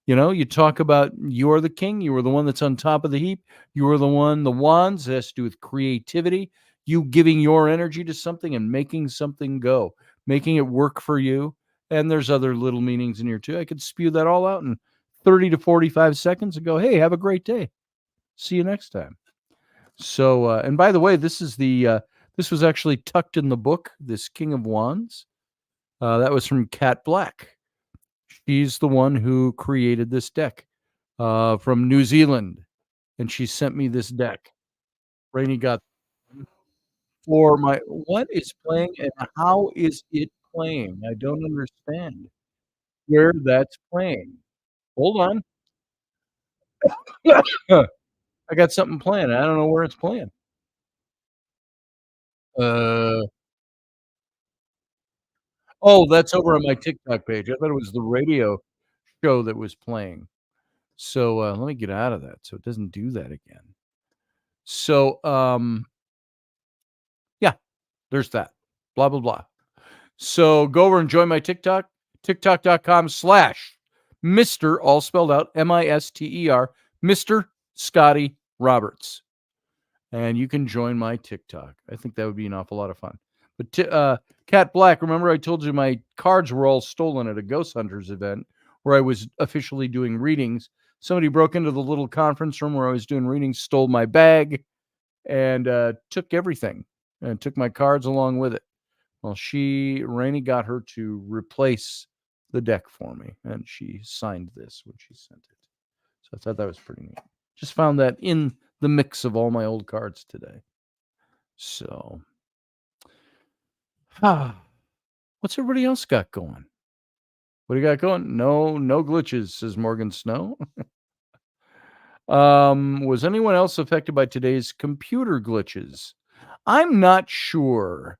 You talk about you're the king. You are the one that's on top of the heap. You are the wands has to do with creativity, you giving your energy to something and making something go, making it work for you. And there's other little meanings in here too. I could spew that all out in 30 to 45 seconds and go, hey, have a great day. See you next time. So, and by the way, this was actually tucked in the book, this King of Wands. That was from Cat Black. She's the one who created this deck from New Zealand, and she sent me this deck. Rainey got for what is playing and how is it playing? I don't understand where that's playing. Hold on. I got something playing. I don't know where it's playing. Oh, that's over on my TikTok page. I thought it was the radio show that was playing. So let me get out of that so it doesn't do that again. So yeah, there's that. Blah blah blah. So go over and join my TikTok, tiktok.com/Mr. all spelled out MISTER, Mr. Scotty Roberts. And you can join my TikTok. I think that would be an awful lot of fun. But Cat Black, remember I told you my cards were all stolen at a Ghost Hunters event where I was officially doing readings. Somebody broke into the little conference room where I was doing readings, stole my bag, and took everything and took my cards along with it. Well, Rainey got her to replace the deck for me, and she signed this when she sent it. So I thought that was pretty neat. Just found that in the mix of all my old cards today. So, what's everybody else got going? What do you got going? No glitches, says Morgan Snow. Was anyone else affected by today's computer glitches? I'm not sure.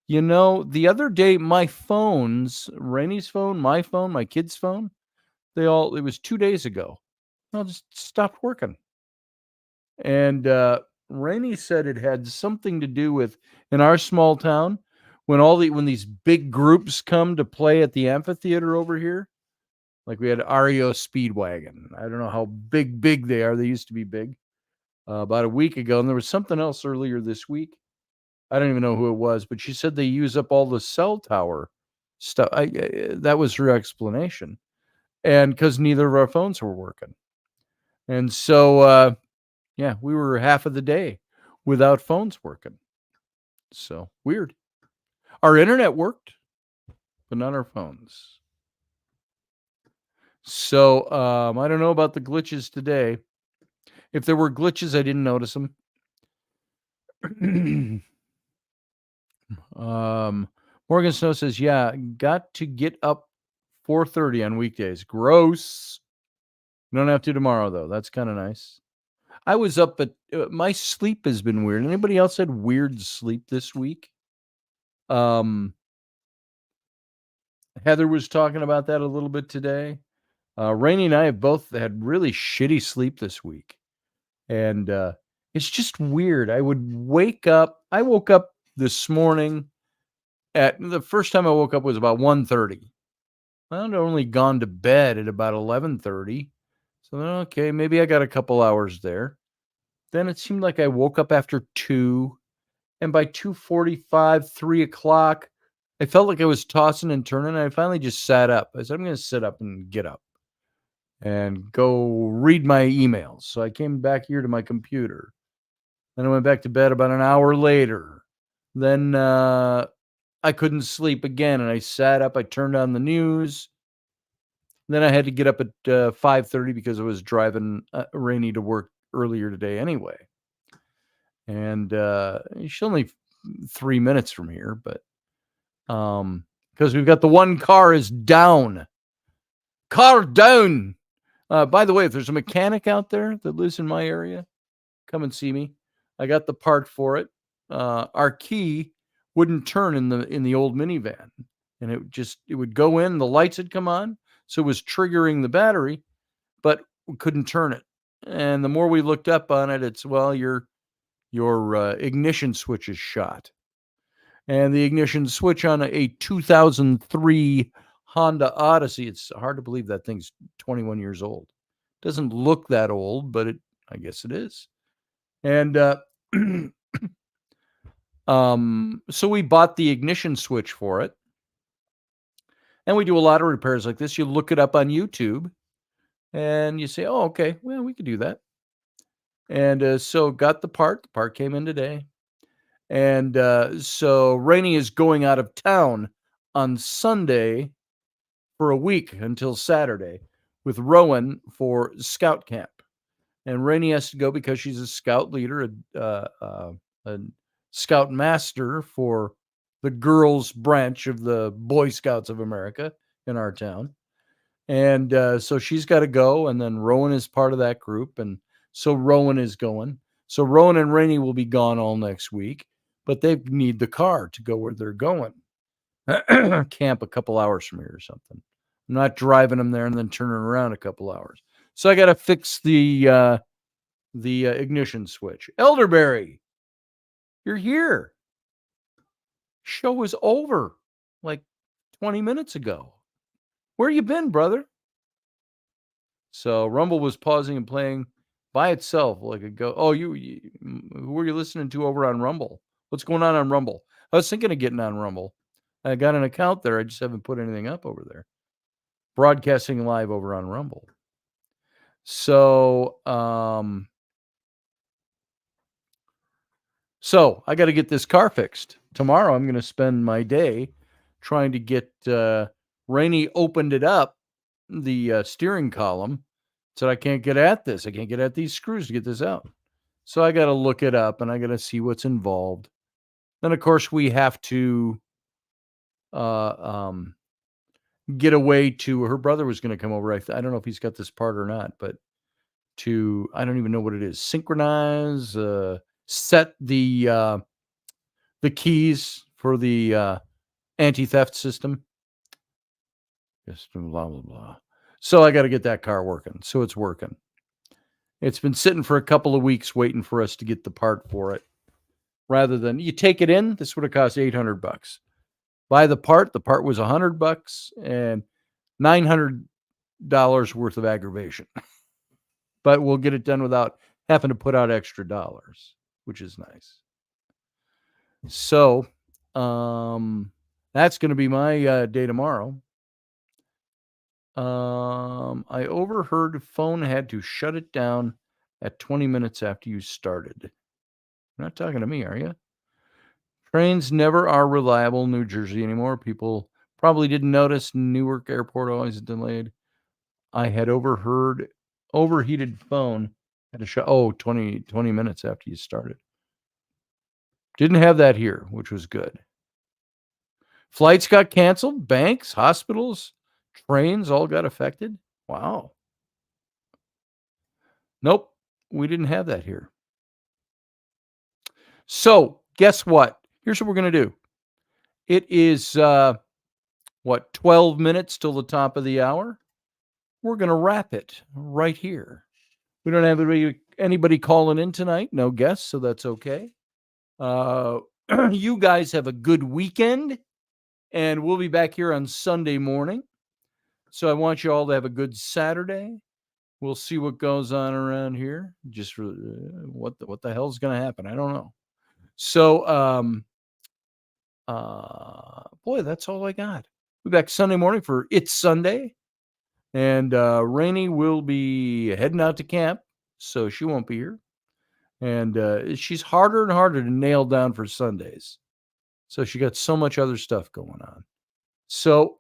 The other day, my phones, Rainey's phone, my phone, my kid's phone, it was 2 days ago. All just stopped working. And Rainey said it had something to do with, in our small town, when these big groups come to play at the amphitheater over here, like we had REO Speedwagon. I don't know how big they are. They used to be big about a week ago, and there was something else earlier this week. I don't even know who it was, but she said they use up all the cell tower stuff. That was her explanation, and because neither of our phones were working, and so yeah, we were half of the day without phones working. So weird. Our internet worked, but not our phones. So I don't know about the glitches today. If there were glitches, I didn't notice them. Morgan Snow says, yeah, got to get up 4:30 on weekdays. Gross. You don't have to tomorrow, though. That's kind of nice. I was up at my sleep has been weird. Anybody else had weird sleep this week? Heather was talking about that a little bit today. Rainey and I have both had really shitty sleep this week. And it's just weird. I woke up this morning at the first time I woke up was about 1:30. I'd only gone to bed at about 11:30. So then, okay, maybe I got a couple hours there. Then it seemed like I woke up after 2. And by 2:45, 3 o'clock, I felt like I was tossing and turning. And I finally just sat up. I said, I'm going to sit up and get up and go read my emails. So I came back here to my computer. Then I went back to bed about an hour later. Then I couldn't sleep again, and I sat up. I turned on the news. Then I had to get up at 5:30 because I was driving Rainey to work earlier today anyway. And she's only 3 minutes from here, but because we've got the one car is down. Car down. By the way, if there's a mechanic out there that lives in my area, come and see me. I got the part for it. Our key wouldn't turn in the old minivan, and it would go in. The lights had come on, so it was triggering the battery, but we couldn't turn it. And the more we looked up on it, it's your ignition switch is shot, and the ignition switch on a 2003 Honda Odyssey. It's hard to believe that thing's 21 years old. Doesn't look that old, but I guess it is. And so we bought the ignition switch for it. And we do a lot of repairs like this. You look it up on YouTube and you say, oh, okay, well, we could do that. And so got the part. The part came in today. And so Rainey is going out of town on Sunday for a week until Saturday with Rowan for scout camp. And Rainey has to go because she's a scout leader, a scout master for the girls branch of the Boy Scouts of America in our town. And so she's got to go. And then Rowan is part of that group. And so Rowan is going. So Rowan and Rainey will be gone all next week, but they need the car to go where they're going. Camp a couple hours from here or something. I'm not driving them there and then turning around a couple hours. So I got to fix the ignition switch. Elderberry, you're here. Show is over like 20 minutes ago. Where you been, brother? So Rumble was pausing and playing by itself like a go. Oh, who were you listening to over on Rumble? What's going on Rumble? I was thinking of getting on Rumble. I got an account there. I just haven't put anything up over there. Broadcasting live over on Rumble. So, so I got to get this car fixed. Tomorrow I'm going to spend my day trying to get Rainey opened it up, the steering column, said I can't get at this. I can't get at these screws to get this out. So I got to look it up and I got to see what's involved. Then, of course, we have to get away to, her brother was going to come over. I don't know if he's got this part or not, but I don't even know what it is. Synchronize, set the keys for the anti-theft system. Just blah, blah, blah. So I got to get that car working. So it's working. It's been sitting for a couple of weeks waiting for us to get the part for it. Rather than, you take it in, this would have cost $800. buy the part. The part was $100 and $900 worth of aggravation. But we'll get it done without having to put out extra dollars, which is nice. So that's going to be my day tomorrow. I overheard phone had to shut it down at 20 minutes after you started. You're not talking to me, are you? Trains never are reliable in New Jersey anymore. People probably didn't notice. Newark Airport always delayed. I had overheated phone had to shut 20 minutes after you started. Didn't have that here, which was good. Flights got canceled. Banks, hospitals, trains all got affected. Wow. Nope, we didn't have that here. So guess what? Here's what we're going to do. It is, 12 minutes till the top of the hour? We're going to wrap it right here. We don't have anybody calling in tonight. No guests, so that's okay. You guys have a good weekend, and we'll be back here on Sunday morning. So I want you all to have a good Saturday. We'll see what goes on around here. Just what the hell's going to happen? I don't know. So, boy, that's all I got. We'll be back Sunday morning for It's Sunday. And Rainey will be heading out to camp, so she won't be here. And she's harder and harder to nail down for Sundays. So she got so much other stuff going on. So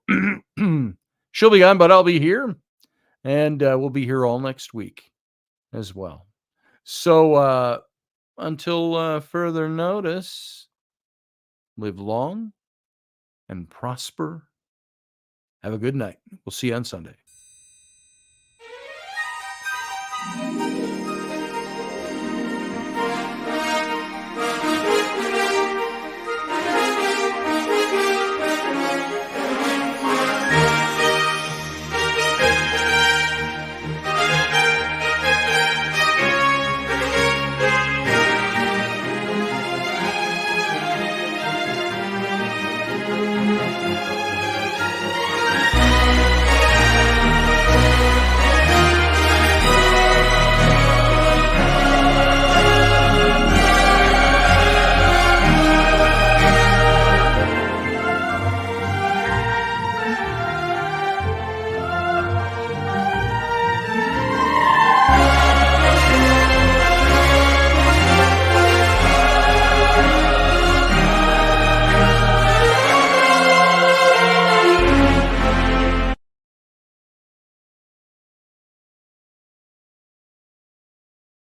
she'll be gone, but I'll be here. And we'll be here all next week as well. So until further notice, live long and prosper. Have a good night. We'll see you on Sunday.